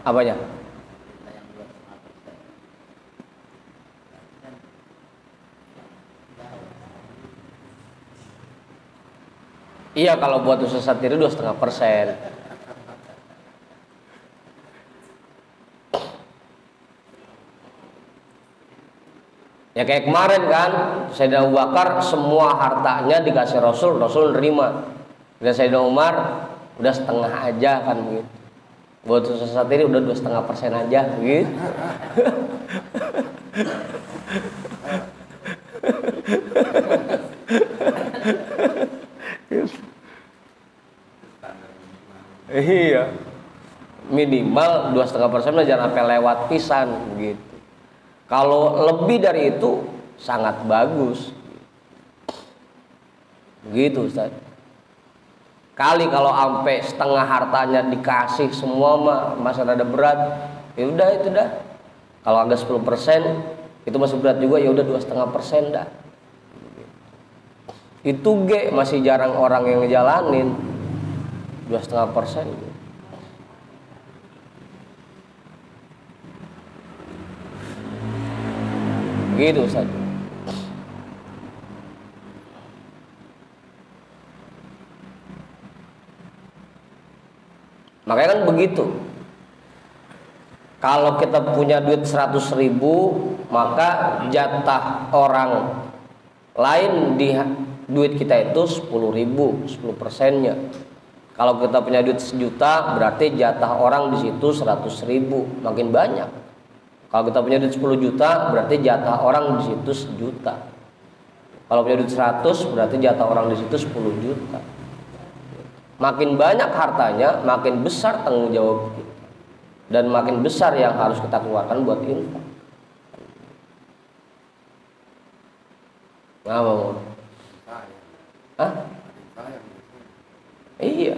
Apanya? Iya, kalau buat usaha sendiri 2,5%. Ya kayak kemarin kan, Sayyidina Abu Bakar semua hartanya dikasih Rasul, Rasul nerima. Dan Sayyidina Umar udah setengah aja kan begitu. Buat usaha sendiri udah 2,5% aja gitu. Iya, minimal 2,5% jangan sampai lewat pisan begitu. Kalau lebih dari itu sangat bagus. Begitu Ustaz. Kali kalau sampai setengah hartanya dikasih semua mah masih ada berat. Ya udah itu dah. Kalau agak 10% itu masih berat juga, ya udah 2,5% dah. Itu masih jarang orang yang ngejalanin 2,5%. Gitu Ustaz. Makanya kan begitu. Kalau kita punya duit 100.000, maka jatah orang lain di duit kita itu 10.000, 10%-nya. Kalau kita punya duit 1 juta, berarti jatah orang di situ 100.000, makin banyak. Kalau kita punya duit 10 juta, berarti jatah orang di situ 1 juta. Kalau punya duit 100, berarti jatah orang di situ 10 juta. Makin banyak hartanya, makin besar tanggung jawab kita. Dan makin besar yang harus kita keluarkan buat infak. Apa mau? Hah? Iya.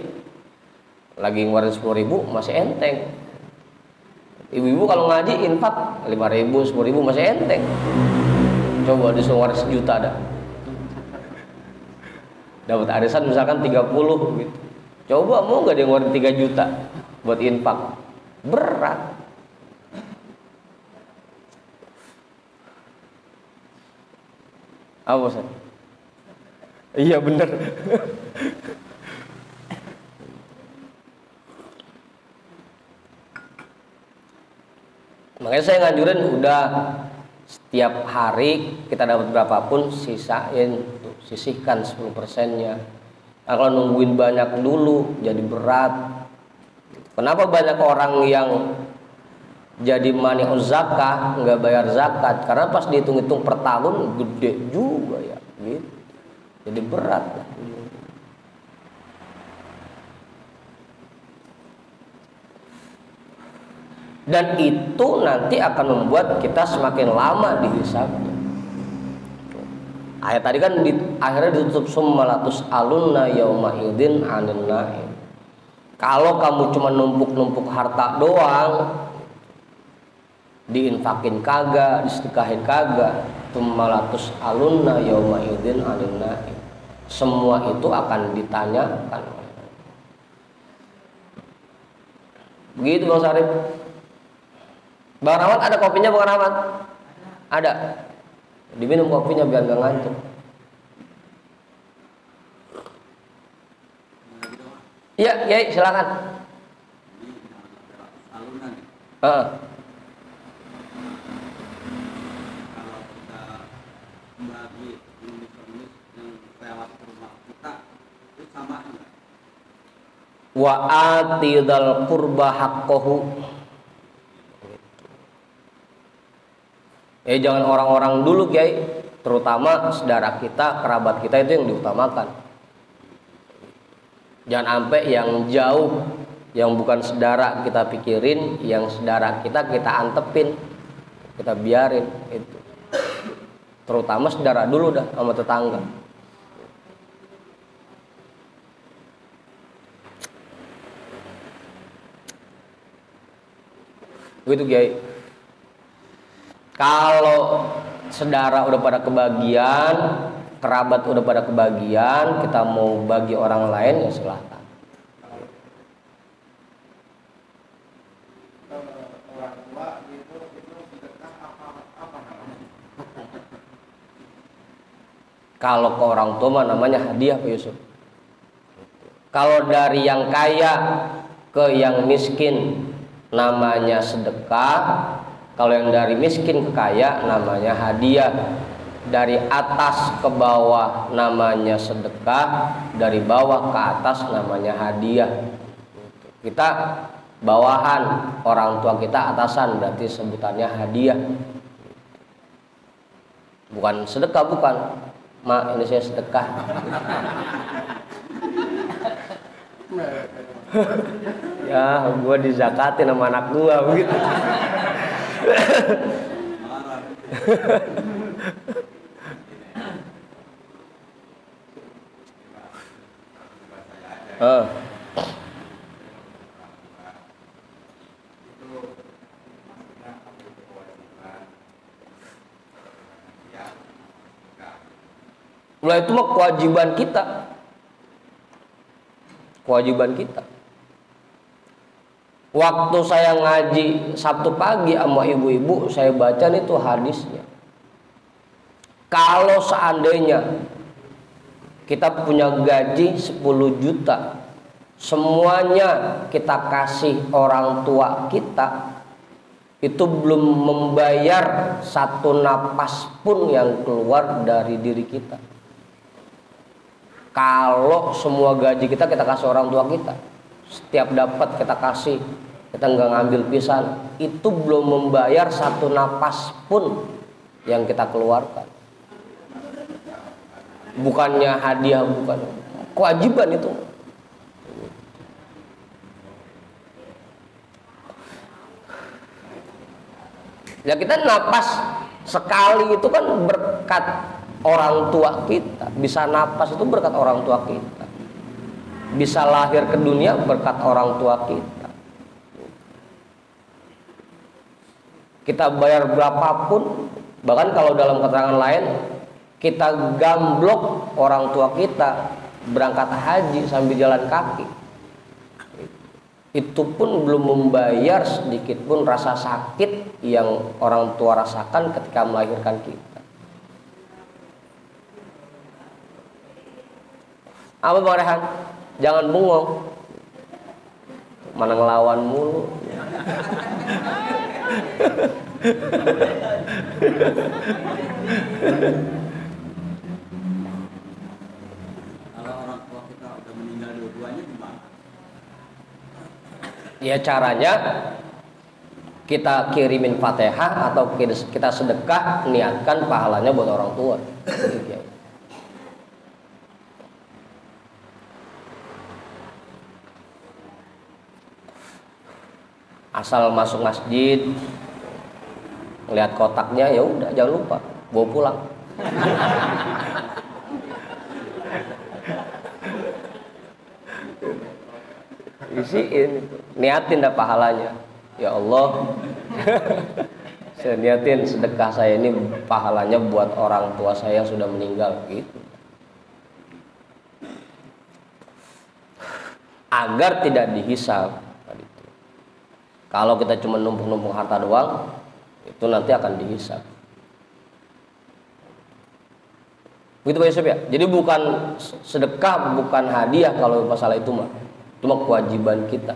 Lagi ngeluarin 10.000 masih enteng. Ibu-ibu kalau ngaji infak 5.000, 10.000 masih enteng. Coba disuruh ngeluarin 1 juta dah. Dapat arisan misalkan 30 gitu. Coba mau nggak dia ngeluarin 3 juta buat infak? Berat. Apa Ustaz? Iya bener. Makanya saya nganjurin udah Tiap hari kita dapat berapapun sisain, sisihkan 10%-nya. Nah, kalau nungguin banyak dulu jadi berat. Kenapa banyak orang yang jadi mani'uz zakah nggak bayar zakat? Karena pas dihitung-hitung per tahun gede juga ya, gitu. Jadi berat. Dan itu nanti akan membuat kita semakin lama dihisabnya. Ayat tadi kan akhirnya ditutup summalatus alunna yauma idzin 'anil na'im. Kalau kamu cuma numpuk-numpuk harta doang, diinfakin kagak, disedekahin kagak, summalatus alunna yauma idzin 'anil na'im. Semua itu akan ditanyakan. Begitu Bang Sarip. Bang Rahmat ada kopinya Bang Rahmat? Ada. Diminum kopinya biar gak ngantuk. Iya, Yai, silakan. Kalau kita bagi pengemis-pengemis yang lewat rumah kita itu sama enggak? Wa atidal qurba haqqahu. Jangan orang-orang dulu Kiai, terutama saudara kita, kerabat kita itu yang diutamakan. Jangan sampai yang jauh, yang bukan saudara kita pikirin, yang saudara kita antepin, kita biarin itu. Terutama saudara dulu dah sama tetangga. Begitu Kiai. Kalau saudara udah pada kebagian, kerabat udah pada kebagian, kita mau bagi orang lain ya silahkan. Orang tua itu sedekah apa namanya? Kalau ke orang tua mah namanya hadiah Pak Yusuf. Kalau dari yang kaya ke yang miskin namanya sedekah. Kalau yang dari miskin ke kaya namanya hadiah. Dari atas ke bawah namanya sedekah, dari bawah ke atas namanya hadiah. Kita bawahan, orang tua kita atasan, berarti sebutannya hadiah. Bukan sedekah, bukan. Mak, ini saya sedekah. Ya, gue dizakatin sama anak gue begitu. Mulai itu mah kewajiban kita. Kewajiban kita. Waktu saya ngaji Sabtu pagi sama ibu-ibu, saya baca itu hadisnya. Kalau seandainya kita punya gaji 10 juta, semuanya kita kasih orang tua kita, itu belum membayar satu napas pun yang keluar dari diri kita. Kalau semua gaji kita kasih orang tua kita, setiap dapat kita kasih, kita nggak ngambil pisan, itu belum membayar satu napas pun yang kita keluarkan. Bukannya hadiah, bukan, kewajiban itu. Ya kita napas sekali itu kan berkat orang tua kita. Bisa napas itu berkat orang tua kita. Bisa lahir ke dunia berkat orang tua kita. Kita bayar berapapun, bahkan kalau dalam keterangan lain kita gamblok orang tua kita berangkat haji sambil jalan kaki, itu pun belum membayar sedikit pun rasa sakit yang orang tua rasakan ketika melahirkan kita. Apa Bang Rehan? Jangan bengong, mana ngelawan mulu. Kalau orang tua kita udah meninggal dua-duanya gimana? Ya caranya kita kirimin Fatihah atau kita sedekah, niatkan pahalanya buat orang tua. Asal masuk masjid lihat kotaknya, ya udah jangan lupa bawa pulang. Isiin, niatin dah pahalanya. Ya Allah, saya niatin sedekah saya ini pahalanya buat orang tua saya yang sudah meninggal, gitu. Agar tidak dihisab. Kalau kita cuma numpuk-numpuk harta doang, itu nanti akan dihisab. Begitu Pak Yusuf ya. Jadi bukan sedekah, bukan hadiah kalau masalah itu mah. Cuma kewajiban kita.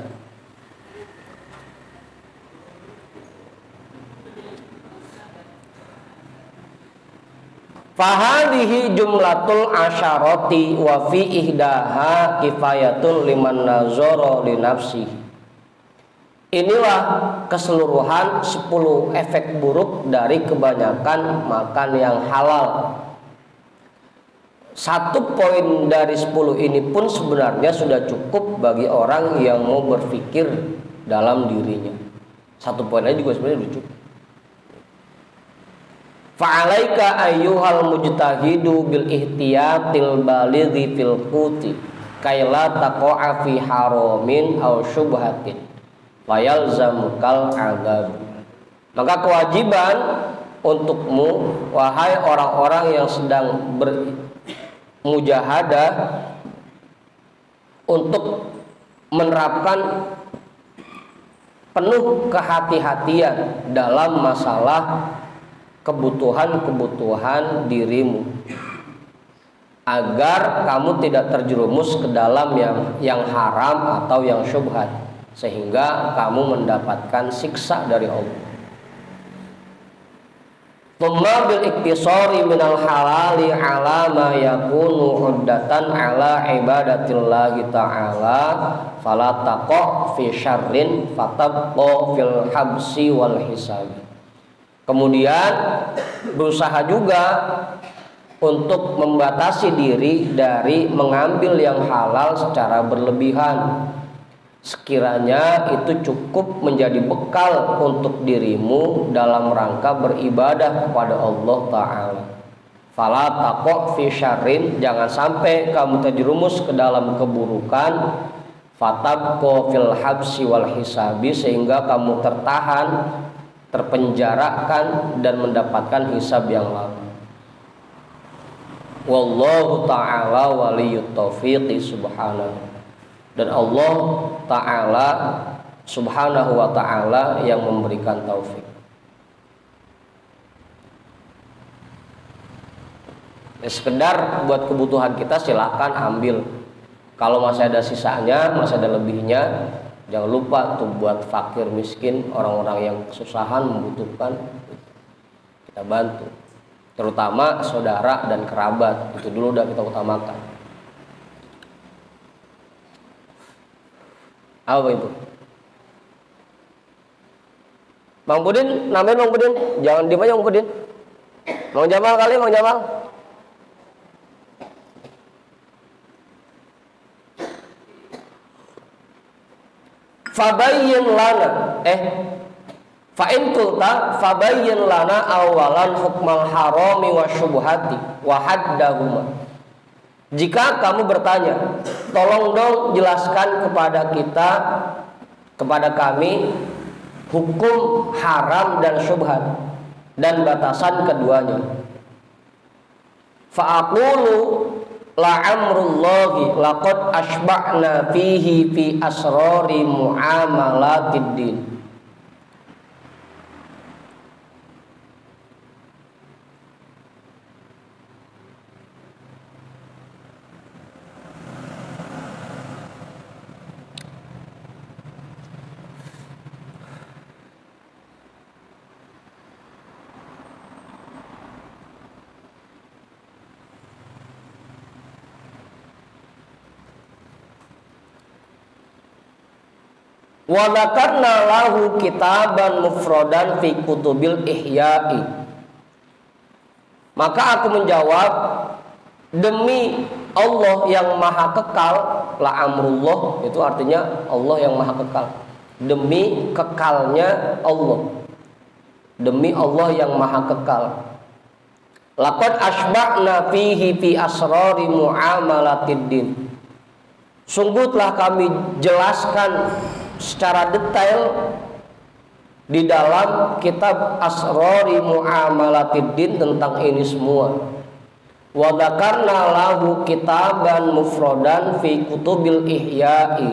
Fahadihi jumlatul asyarati wa fi ihdaha kifayatun liman nazara li nafsihi. Inilah keseluruhan 10 efek buruk dari kebanyakan makan yang halal. Satu poin dari 10 ini pun sebenarnya sudah cukup bagi orang yang mau berpikir dalam dirinya. Satu poin aja juga sebenarnya sudah cukup. Fa'alaika ayyuhal mujtahidu bil ihtiyatil balighi fil quti kaila taqa'a fi haramin aw syubhatin fayalzamukal adab. Maka kewajiban untukmu wahai orang-orang yang sedang bermujahadah untuk menerapkan penuh kehati-hatian dalam masalah kebutuhan-kebutuhan dirimu, agar kamu tidak terjerumus ke dalam yang haram atau yang syubhat, sehingga kamu mendapatkan siksa dari Allah. Thumma bil iktisari minal halali ala ma yakunu uddatan ala ibadatillahi ta'ala fala taqa fi syarrin fatabqa fil habsi wal hisabi. Kemudian berusaha juga untuk membatasi diri dari mengambil yang halal secara berlebihan, sekiranya itu cukup menjadi bekal untuk dirimu dalam rangka beribadah kepada Allah Ta'ala. Fala taqo fi syarrin, jangan sampai kamu terjerumus ke dalam keburukan, fatabqo fil habsi wal hisabi, sehingga kamu tertahan, terpenjarakan dan mendapatkan hisab yang lama. Wallahu ta'ala waliyut taufiqi subhanahu. Dan Allah Ta'ala subhanahu wa ta'ala yang memberikan taufik. Ya, sekedar buat kebutuhan kita silakan ambil. Kalau masih ada sisanya, masih ada lebihnya, jangan lupa tuh buat fakir miskin, orang-orang yang kesusahan membutuhkan, kita bantu. Terutama saudara dan kerabat, itu dulu udah kita utamakan. Apa itu? Bang Budin, namanya Bang Budin, jangan diem aja Bang Budin. Bang Jamal kali, Bang Jamal. Fabayyin lana fa'in qulta fabayyin lana awalan hukmal harami wa syubhati wa haddahuma. Jika kamu bertanya, tolong dong jelaskan kepada kami hukum haram dan syubhat dan batasan keduanya. Fa'aqulu la'amrullahi laqad asba'na fihi fi asrari mu'amalatid din. Wa dzakarna lahu kitaban mufradan fi kutubil ihya'i. Maka aku menjawab, demi Allah yang maha kekal, la amrullah itu artinya Allah yang maha kekal. Demi kekalnya Allah. Demi Allah yang maha kekal. Laqad asba'na fihi fi asrari muamalatid din. Sungguh telah kami jelaskan secara detail di dalam kitab Asrari Muamalatid Din tentang ini semua. Wa dzakarna lahu kitaban mufradan fi kutubil ihya'i.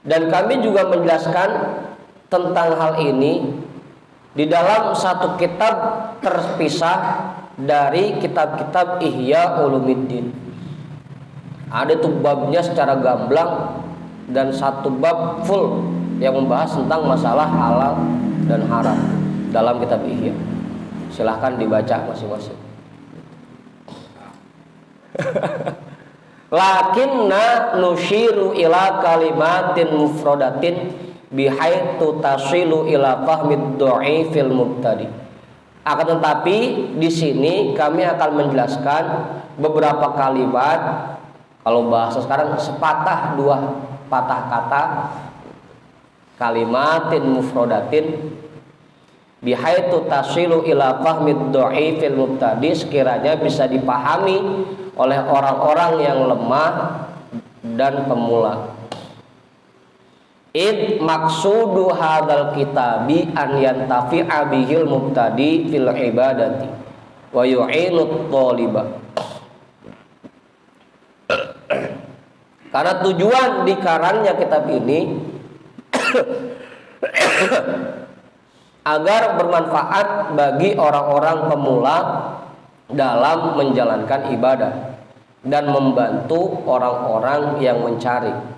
Dan kami juga menjelaskan tentang hal ini di dalam satu kitab terpisah dari kitab-kitab Ihya Ulumuddin. Ada tuh babnya secara gamblang dan satu bab full yang membahas tentang masalah halal dan haram dalam kitab Ihya. Silahkan dibaca masing-masing. Lakinna nushiru ila kalimatin mufradatin bihaitsu tasilu ila fahmid dha'ifil mubtadi. Akan tetapi di sini kami akan menjelaskan beberapa kalimat, kalau bahasa sekarang sepatah dua patah kata, kalimatin mufradatin bihaitsu tasilu ila fahmid dha'ifil mubtadi, sekiranya bisa dipahami oleh orang-orang yang lemah dan pemula. Id maksudu hadzal kitabi an yantafi'a bihil mubtadi fil ibadati wa yu'inut thaliba. Karena tujuan dikarannya kitab ini agar bermanfaat bagi orang-orang pemula dalam menjalankan ibadah dan membantu orang-orang yang mencari.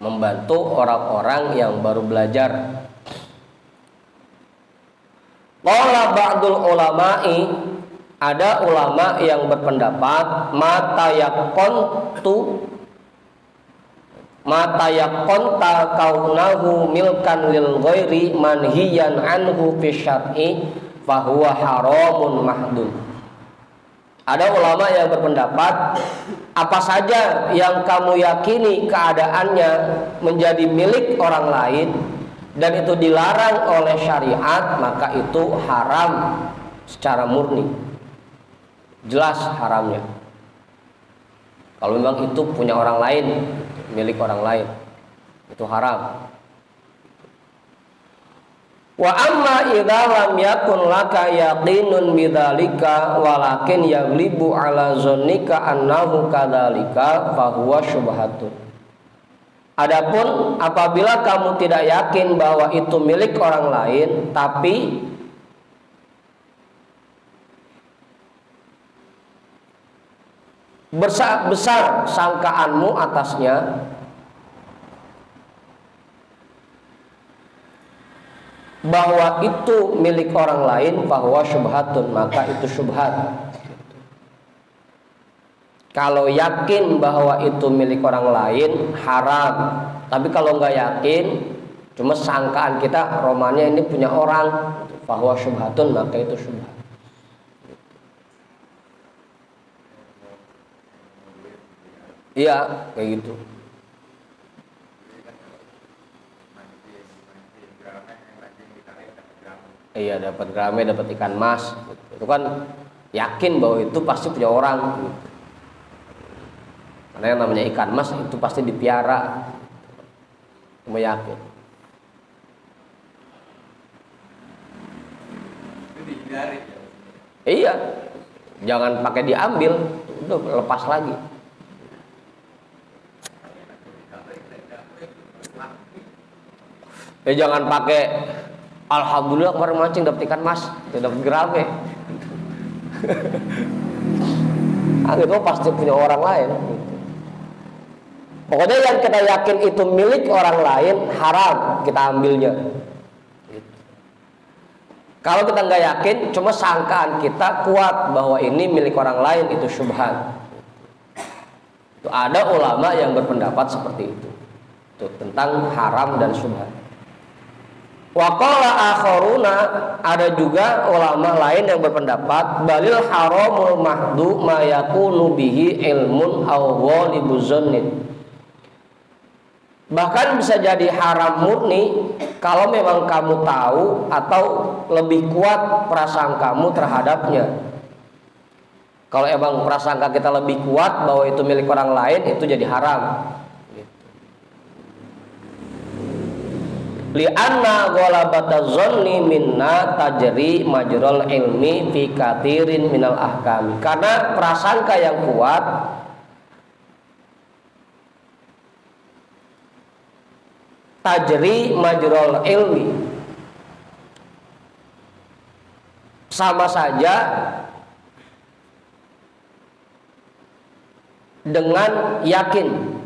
Membantu orang-orang yang baru belajar. Qala ba'dul ulama'i, ada ulama yang berpendapat mata yakonta kaunahu milkan lil ghairi manhiyan anhu fi syar'i fahuwa haramun mahdud. Ada ulama yang berpendapat apa saja yang kamu yakini keadaannya menjadi milik orang lain dan itu dilarang oleh syariat, maka itu haram secara murni. Jelas haramnya. Kalau memang itu punya orang lain, milik orang lain, itu haram. Wa amma idza lam yakun laka yaqinun bidzalika walakin yaghlibu ala zannika annahu kadzalika fa huwa syubhatun. Adapun apabila kamu tidak yakin bahwa itu milik orang lain, tapi besar sangkaanmu atasnya, bahwa itu milik orang lain, bahwa syubhatun, maka itu syubhat. Kalau yakin bahwa itu milik orang lain, haram. Tapi kalau nggak yakin, cuma sangkaan kita romannya ini punya orang, bahwa syubhatun, maka itu syubhat. Iya, kayak gitu. Iya, dapat gerame, dapat ikan mas. Itu kan yakin bahwa itu pasti punya orang. Karena yang namanya ikan mas itu pasti dipiara. Cuma yakin. Iya, jangan pakai diambil, udah lepas lagi. Jangan pakai alhamdulillah kemarin mancing dapat ikan mas, dapat gerame. Gitu pasti punya orang lain. Pokoknya yang kita yakin itu milik orang lain haram kita ambilnya. Kalau kita nggak yakin, cuma sangkaan kita kuat bahwa ini milik orang lain, itu syubhat. Itu ada ulama yang berpendapat seperti itu. Itu tentang haram dan syubhat. Wa qala akharuna, ada juga ulama lain yang berpendapat balil haramul mahdu ma yakunu bihi ilmun aw ghalibu dzannin. Bahkan bisa jadi haram murni kalau memang kamu tahu atau lebih kuat perasaan kamu terhadapnya. Kalau emang prasangka kita lebih kuat bahwa itu milik orang lain, itu jadi haram. Li'anna ghalabata dzanni minna tajri majral ilmi fi katsirin minal ahkami. Karena prasangka yang kuat tajri majral ilmi, sama saja dengan yakin,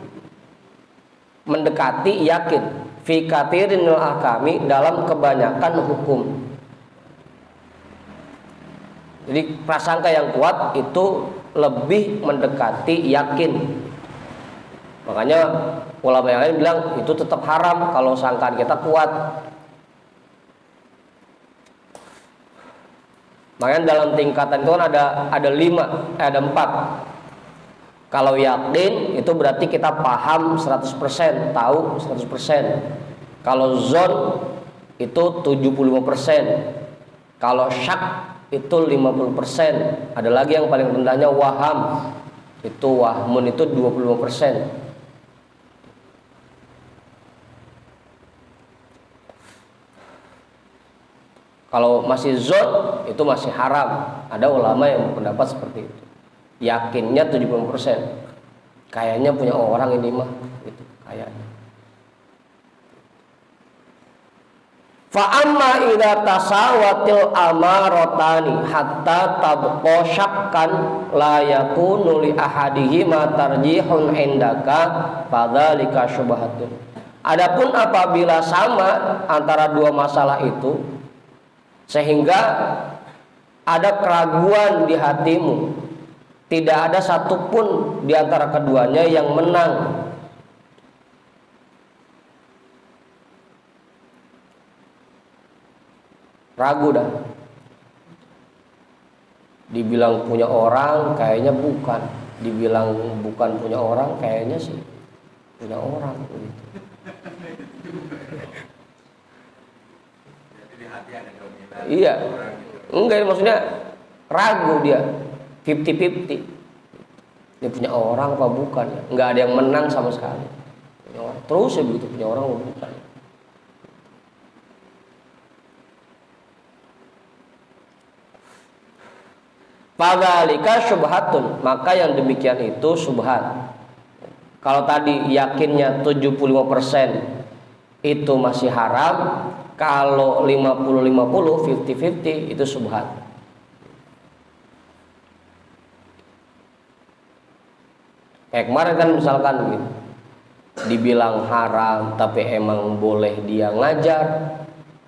mendekati yakin fi katsirin minal ahkami, dalam kebanyakan hukum. Jadi prasangka yang kuat itu lebih mendekati yakin. Makanya ulama yang lain bilang itu tetap haram kalau sangkaan kita kuat. Makanya dalam tingkatan itu kan ada 4. Kalau yakin itu berarti kita paham 100%, tahu 100%. Kalau zon itu 75%. Kalau syak itu 50%. Ada lagi yang paling rendahnya waham. Itu wahmun itu 25%. Kalau masih zon itu masih haram. Ada ulama yang berpendapat seperti itu. Yakinnya 70%. Kayaknya punya orang ini mah gitu, kayaknya. Fa amma idza tasawatil amarotani hatta tabqa syakkan la yakunu li ahadihima tarjihun indaka fadzalika syubhatun. Adapun apabila sama antara dua masalah itu sehingga ada keraguan di hatimu, tidak ada satupun di antara keduanya yang menang, ragu dah. Dibilang punya orang kayaknya bukan, dibilang bukan punya orang kayaknya sih punya orang gitu. Iya, enggak, maksudnya ragu dia, 50-50. Dia punya orang apa bukan ya? Enggak ada yang menang sama sekali. Terus ya begitu, punya orang apa bukan. Fadzalika syubhatun, maka yang demikian itu syubhat. Kalau tadi yakinnya 75% itu masih haram, kalau 50-50, 50-50 itu syubhat. Kayak kemarin kan misalkan gitu, dibilang haram tapi emang boleh dia ngajar,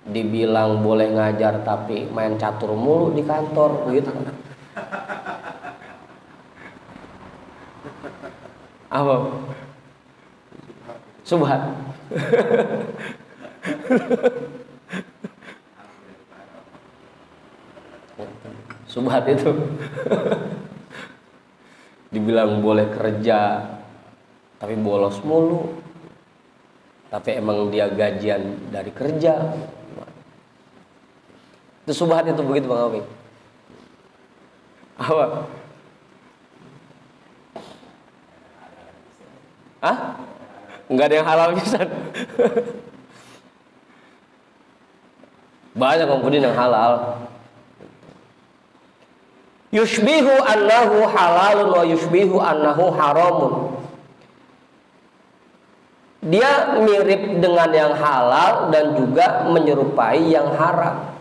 dibilang boleh ngajar tapi main catur mulu di kantor gitu. Apa? Subhat. Subhat itu. Dibilang boleh kerja tapi bolos mulu, tapi emang dia gajian dari kerja. Itu subhat itu, begitu Bang Awi. Apa? Hah? Enggak ada yang halal bisa. Banyak komponen yang halal. Yushbihu annahu halalun wa yushbihu annahu haramun. Dia mirip dengan yang halal dan juga menyerupai yang haram.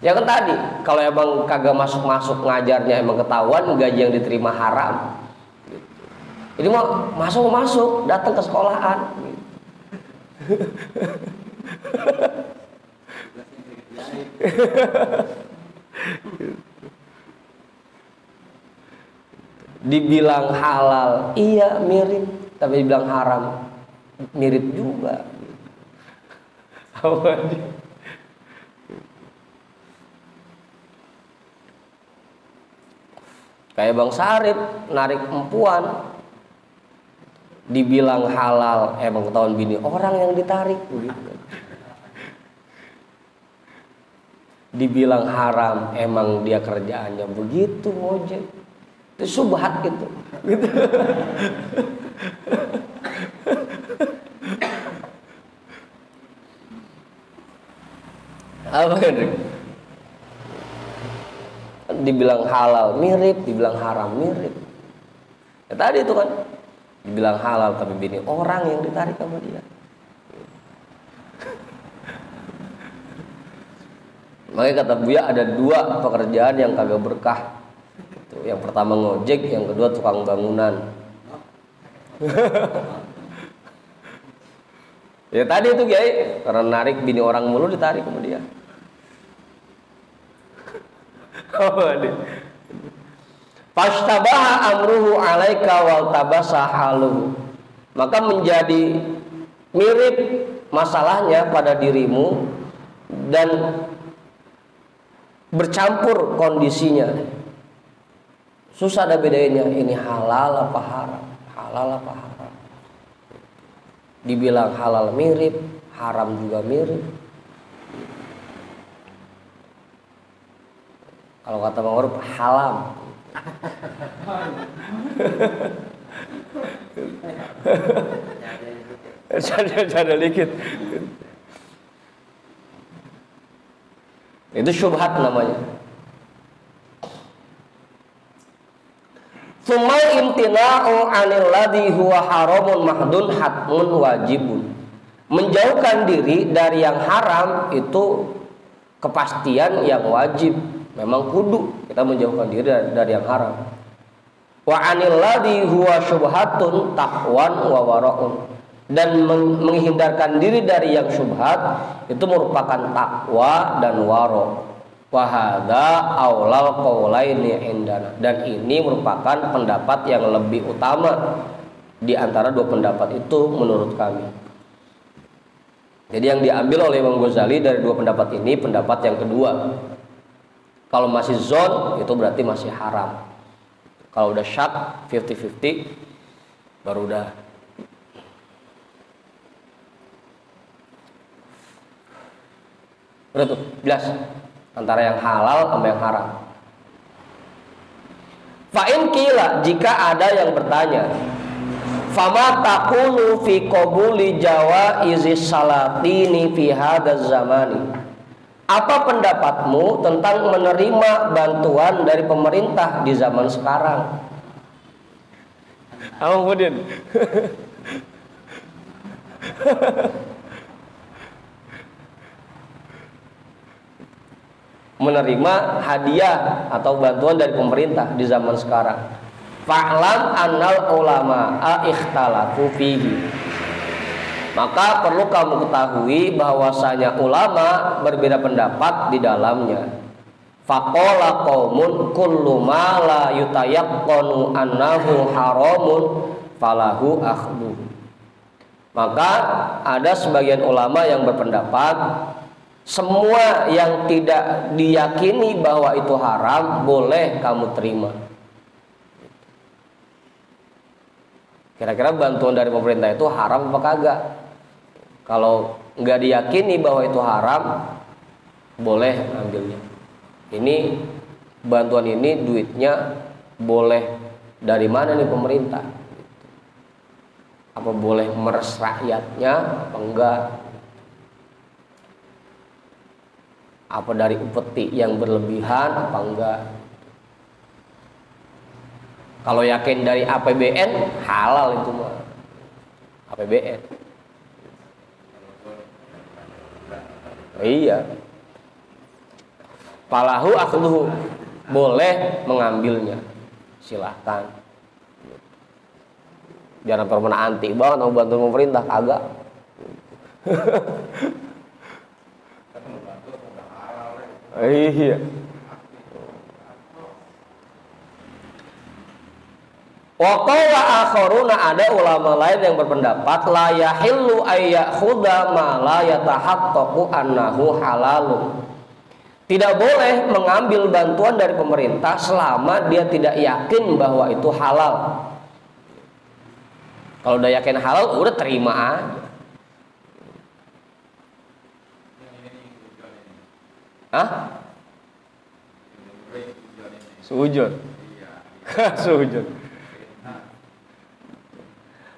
Ya kan tadi, kalau emang kagak masuk-masuk ngajarnya emang ketahuan gaji yang diterima haram. Ini mah masuk datang ke sekolahan. Dibilang halal, iya mirip, tapi dibilang haram, mirip juga. Kayak Bang Sarip narik empuan, dibilang halal, emang ketahuan bini orang yang ditarik. Dibilang haram, emang dia kerjaannya begitu ngojek. Itu subhat gitu. Apa ini? Dibilang halal mirip, dibilang haram mirip. Ya, tadi itu kan dibilang halal tapi bini orang yang ditarik sama dia. Makanya kata Buya ada 2 pekerjaan yang kagak berkah. Yang pertama ngojek, yang kedua tukang bangunan. Ya tadi itu Kiai, karena narik bini orang mulu ditarik sama dia. Fastabaha amruhu alaika wal tabasa haluhu. Maka menjadi mirip masalahnya pada dirimu dan bercampur kondisinya. Susah ada bedanya, ini halal apa haram, halal apa haram. Dibilang halal mirip, haram juga mirip. Kalau kata Bang Uruf, halam. Ada dikit. Itu syubhat namanya. Sumal imtina'u 'anil ladzi huwa haramun mahdun hatmun wajibun. Menjauhkan diri dari yang haram itu kepastian yang wajib. Memang kudu kita menjauhkan diri dari yang haram. Wa 'anil ladzi huwa syubhatun taqwan wa wara'un. Dan menghindarkan diri dari yang syubhat itu merupakan takwa dan waro. Wa hadza aulal qaulaini indana. Dan ini merupakan pendapat yang lebih utama di antara 2 pendapat itu menurut kami. Jadi yang diambil oleh Imam Ghazali dari 2 pendapat ini, pendapat yang kedua. Kalau masih zon itu berarti masih haram. Kalau udah syak 50-50 baru udah. Udah tuh, jelas antara yang halal sama yang haram. Fa'in qila, jika ada yang bertanya, fama taqulu fi qabuli jawaizis salatini fi hadzal zamani. Apa pendapatmu tentang menerima bantuan dari pemerintah di zaman sekarang? Kemudian menerima hadiah atau bantuan dari pemerintah di zaman sekarang. Fa'lam annal ulama ikhtalafu fihi. Maka perlu kamu ketahui bahwasanya ulama berbeda pendapat di dalamnya. Faqala qaumun kullu ma la yutayaqqanu annahu haramun falahu akhdhu. Maka ada sebagian ulama yang berpendapat semua yang tidak diyakini bahwa itu haram boleh kamu terima. Kira-kira bantuan dari pemerintah itu haram apa kagak? Kalau nggak diyakini bahwa itu haram, boleh ambilnya. Ini bantuan ini duitnya boleh dari mana nih pemerintah? Apa boleh meres rakyatnya apa enggak? Apa dari upeti yang berlebihan apa enggak? Kalau yakin dari APBN halal itu mah. APBN. Iya. Falahu akhdhuhu, boleh mengambilnya. Silahkan. Jangan pernah anti banget mau bantu pemerintah, kagak. Iya. Wa qala akharuna, ada ulama lain yang berpendapat la yahillu ayyakhudha ma la yatahaqqaqu annahu halalun. Tidak boleh mengambil bantuan dari pemerintah selama dia tidak yakin bahwa itu halal. Kalau udah yakin halal, udah terima aja. Hah? Sujud. Sujud.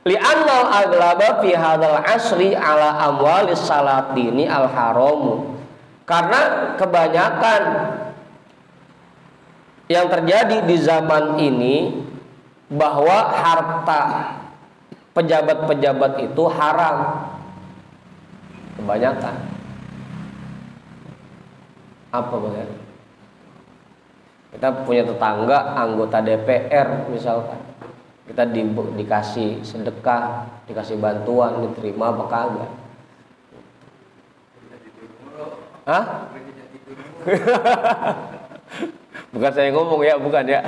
Li'annal aglaba fi hadzal asri ala amwalis salatini al haramu. Karena kebanyakan yang terjadi di zaman ini bahwa harta pejabat-pejabat itu haram. Kebanyakan. Apa Bang? Kita punya tetangga anggota DPR misalkan. Kita dikasih sedekah, dikasih bantuan, diterima apa kagak? Hah? Bukan saya ngomong ya, bukan ya.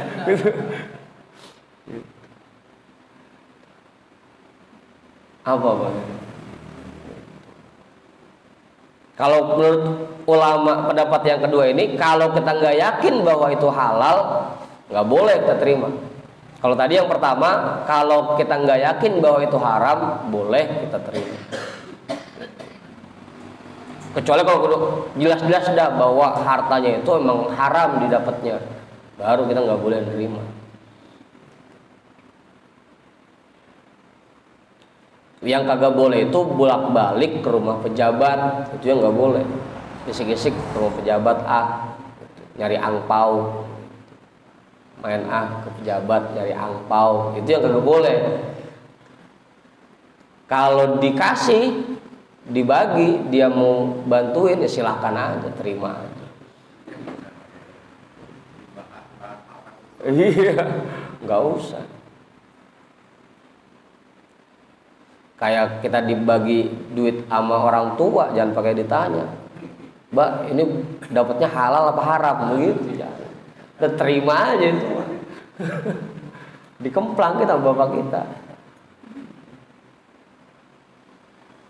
Apa Bang? Kalau menurut ulama pendapat yang kedua ini, kalau kita nggak yakin bahwa itu halal, nggak boleh kita terima. Kalau tadi yang pertama, kalau kita nggak yakin bahwa itu haram, boleh kita terima. Kecuali kalau jelas-jelas sudah bahwa hartanya itu emang haram didapatnya, baru kita nggak boleh terima. Yang kagak boleh itu bolak-balik ke rumah pejabat, itu yang nggak boleh. Gisik-gisik ke rumah pejabat nyari angpau, main ke pejabat nyari angpau, itu yang kagak boleh. Kalau dikasih, dibagi, dia mau bantuin ya silahkan aja, terima aja. Iya, nggak usah. Kayak kita dibagi duit sama orang tua, jangan pakai ditanya, Mbak, ini dapatnya halal apa haram, begitu ya. Kita terima aja itu. Dikemplang kita bapak kita.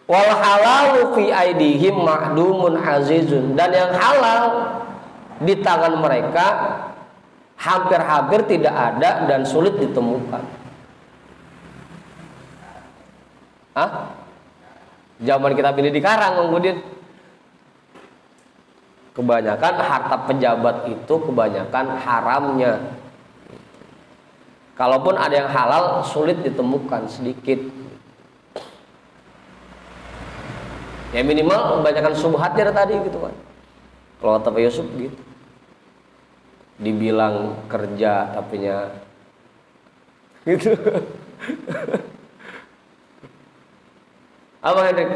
Wal halalu fi aidihim ma'dumun azizun, dan yang halal di tangan mereka hampir-hampir tidak ada dan sulit ditemukan. Zaman kita pilih di Karang, kemudian kebanyakan harta pejabat itu kebanyakan haramnya. Kalaupun ada yang halal, sulit ditemukan, sedikit. Ya minimal kebanyakan subhatnya tadi gitu kan. Kalau kata Pak Yusuf gitu, dibilang kerja tapinya gitu. Apa Hendrik?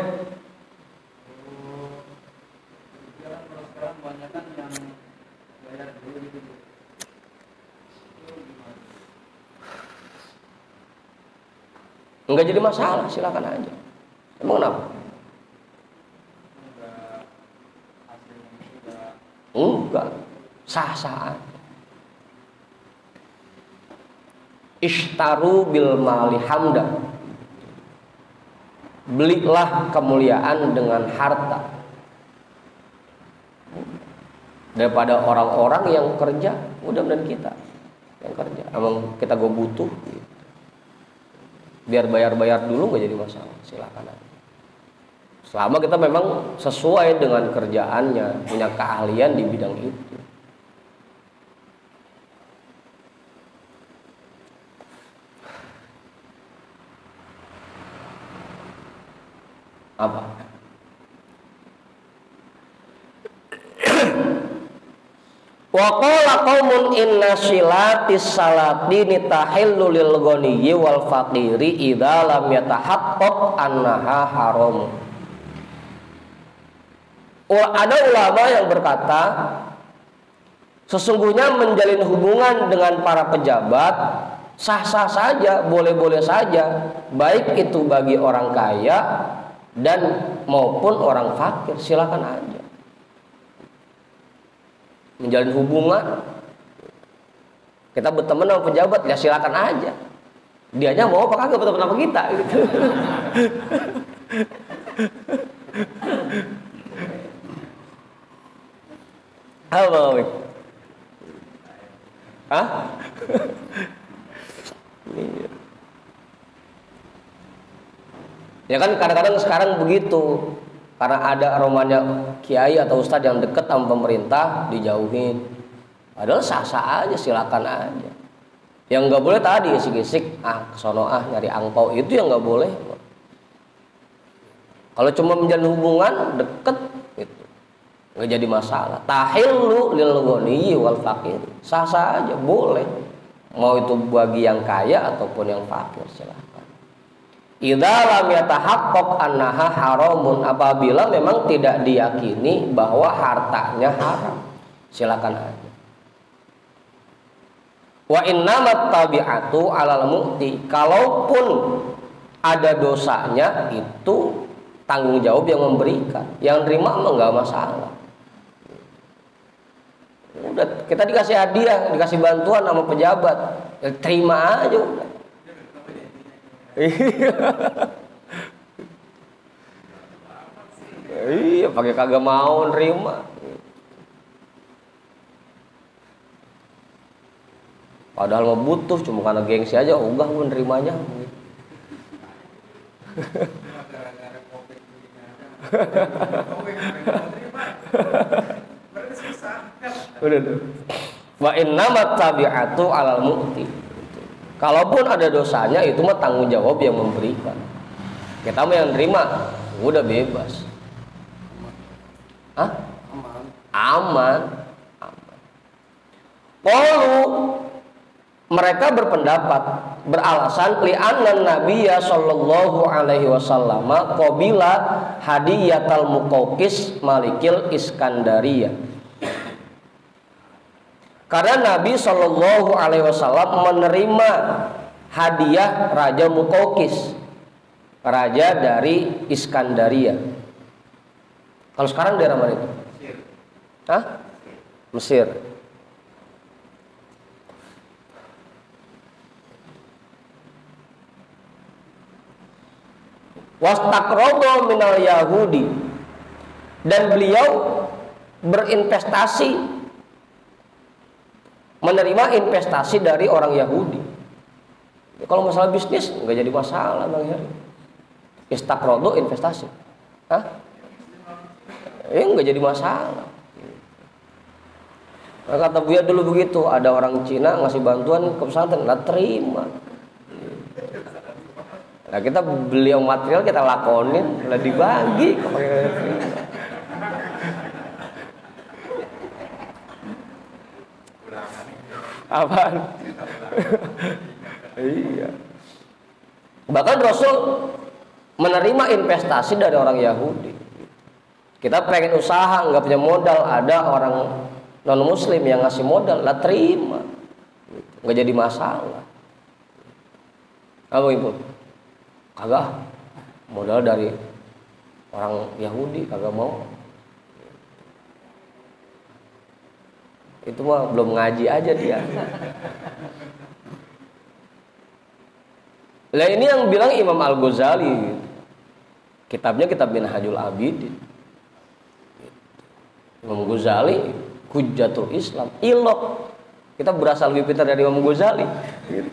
Enggak jadi masalah, silakan aja. Emang kenapa? Enggak, sah-sah. Ishtaru bil mali hamda. Belilah kemuliaan dengan harta daripada orang-orang yang kerja. Mudah-mudahan kita yang kerja, emang kita gue butuh gitu. Biar bayar-bayar dulu nggak jadi masalah, silakan aja. Selama kita memang sesuai dengan kerjaannya, punya keahlian di bidang itu. Apa? Wa qala qaumun inna silatis salatini tahillu lil ghaniyyi wal faqiri idza lam yatahaqqaq annaha haram. Ada ulama yang berkata, sesungguhnya menjalin hubungan dengan para pejabat sah-sah saja, boleh-boleh saja, baik itu bagi orang kaya dan maupun orang fakir, silakan aja menjalin hubungan. Kita berteman sama pejabat, ya silakan aja. Dianya mau apa kagak berteman sama kita gitu. Apa? Hah? Ya kan kadang-kadang sekarang begitu, karena ada aromanya kiai atau ustadz yang dekat sama pemerintah dijauhin. Padahal sah-sah aja, silakan aja. Yang nggak boleh tadi isik-isik kesono nyari angpau, itu yang nggak boleh. Kalau cuma menjalin hubungan deket gitu, nggak jadi masalah. Tahillu lil ghaniyyi wal faqir, sah-sah aja, boleh. Mau itu bagi yang kaya ataupun yang fakir, silahkan. Idza lam yatahaqqaq annaha haramun, apabila memang tidak diyakini bahwa hartanya haram, silakan aja. Wa innamat tabi'atu 'alal mu'ti, kalaupun ada dosanya itu tanggung jawab yang memberikan, yang nerima mah enggak masalah. Udah kita dikasih hadiah, dikasih bantuan sama pejabat, ya terima aja udah. Iya, pakai kagak mau nerima. Padahal mau butuh, cuma karena gengsi aja, enggak gue nerimanya. Wa innamat tabi'atu 'alal mu'ti. Kalaupun ada dosanya itu mah tanggung jawab yang memberikan. Kita mah yang nerima, udah bebas. Hah? Aman. Qalu, mereka berpendapat, beralasan li'anna nabiyya sallallahu alaihi wasallam qabila hadiyatal Muqawqis malikil Iskandariyah. Karena Nabi sallallahu alaihi wasallam menerima hadiah Raja Muqawqis, raja dari Iskandaria. Kalau sekarang daerah mana itu? Hah? Mesir. Wastaqrada minal Yahudi, dan beliau berinvestasi, menerima investasi dari orang Yahudi. Kalau masalah bisnis nggak jadi masalah Bang Heri. Istaqrada investasi, nggak jadi masalah. Kata Buya dulu begitu, ada orang Cina ngasih bantuan ke pesantren, nggak terima. Nah kita beli material, kita lakonin, lah dibagi. Apaan? Iya. Bahkan Rasul menerima investasi dari orang Yahudi. Kita pengen usaha, nggak punya modal, ada orang non Muslim yang ngasih modal, lah terima, nggak jadi masalah. Apa ibu? Kagak, modal dari orang Yahudi kagak mau. Itu mah belum ngaji aja dia. Lah ini yang bilang Imam Al-Ghazali, kitabnya kitab Minhajul Abidin. Imam Ghazali Hujjatul Islam, ilok. Kita berasal lebih pintar dari Imam Ghazali. Gitu.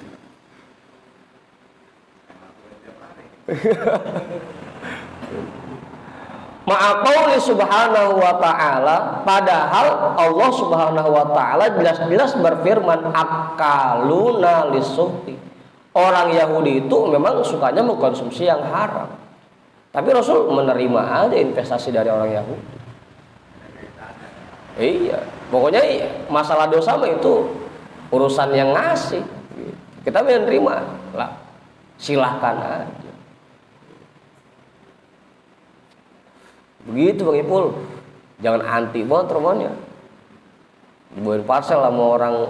Ma'aqauli subhanahu wa ta'ala, padahal Allah subhanahu wa ta'ala jelas-jelas berfirman akaluna lisuhti. Orang Yahudi itu memang sukanya mengkonsumsi yang haram, tapi Rasul menerima aja investasi dari orang Yahudi. Iya, pokoknya masalah dosa mah itu urusan yang ngasih, kita menerima lah, silahkan aja. Begitu Bang Ipul, jangan anti banget romannya. Dibawain parcel sama orang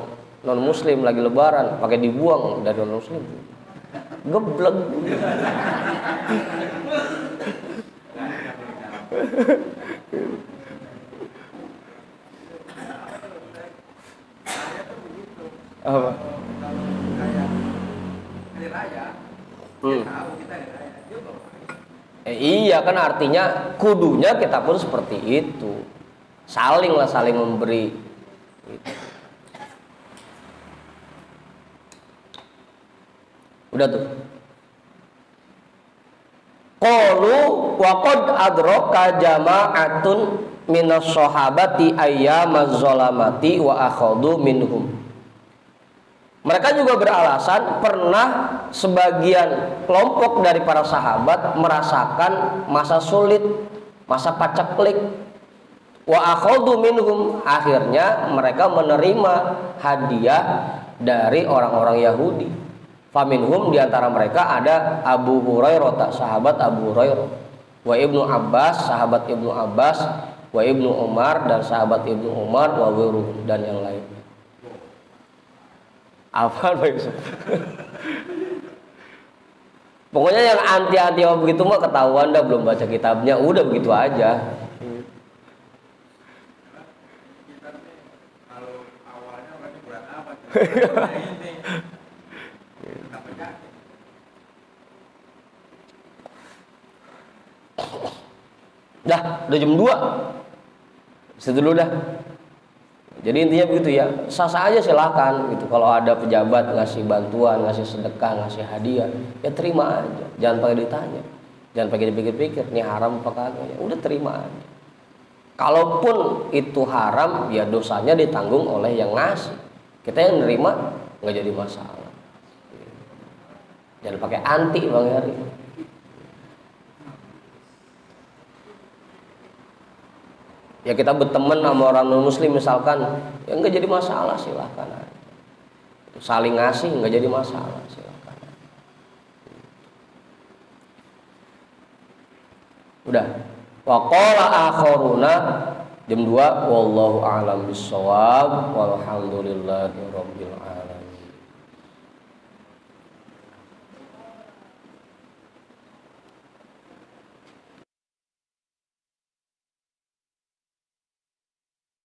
non muslim lagi lebaran pakai dibuang dari non muslim, geblek. Apa? Iya kan, artinya kudunya kita pun seperti itu, saling memberi gitu. Udah tuh. Qalu wa qad adraka jama'atun minas sahabati ayyamaz zalamati wa akhadhu minhum. Mereka juga beralasan pernah sebagian kelompok dari para sahabat merasakan masa sulit, masa paceklik. Wa akhadhu minhum, akhirnya mereka menerima hadiah dari orang-orang Yahudi. Faminhum, diantara mereka ada Abu Hurairah, sahabat Abu Hurairah, wa Ibnu Abbas, sahabat Ibnu Abbas, wa Ibnu Umar, dan sahabat Ibnu Umar, wa wiruh, dan yang lain. Apa Yusuf? Pokoknya yang anti-anti begitu mah ketahuan dah, belum baca kitabnya, udah begitu aja. Kalau awalnya berarti berat apa? Dah, udah jam 2. Situ dulu dah. Jadi intinya begitu ya, sah-sah aja silahkan gitu. Kalau ada pejabat ngasih bantuan, ngasih sedekah, ngasih hadiah, ya terima aja. Jangan pakai ditanya, jangan pakai dipikir-pikir, ini haram apa kagak, ya udah terima aja. Kalaupun itu haram, ya dosanya ditanggung oleh yang ngasih. Kita yang nerima nggak jadi masalah. Jangan pakai anti Bang Heri. Ya kita berteman sama orang non muslim misalkan, ya nggak jadi masalah, silahkan aja. Saling ngasih nggak jadi masalah, silahkan aja. Udah. Wa qala akharuna, jam 2, wallahu a'lam bissawab, walhamdulillahi rabbil alamin.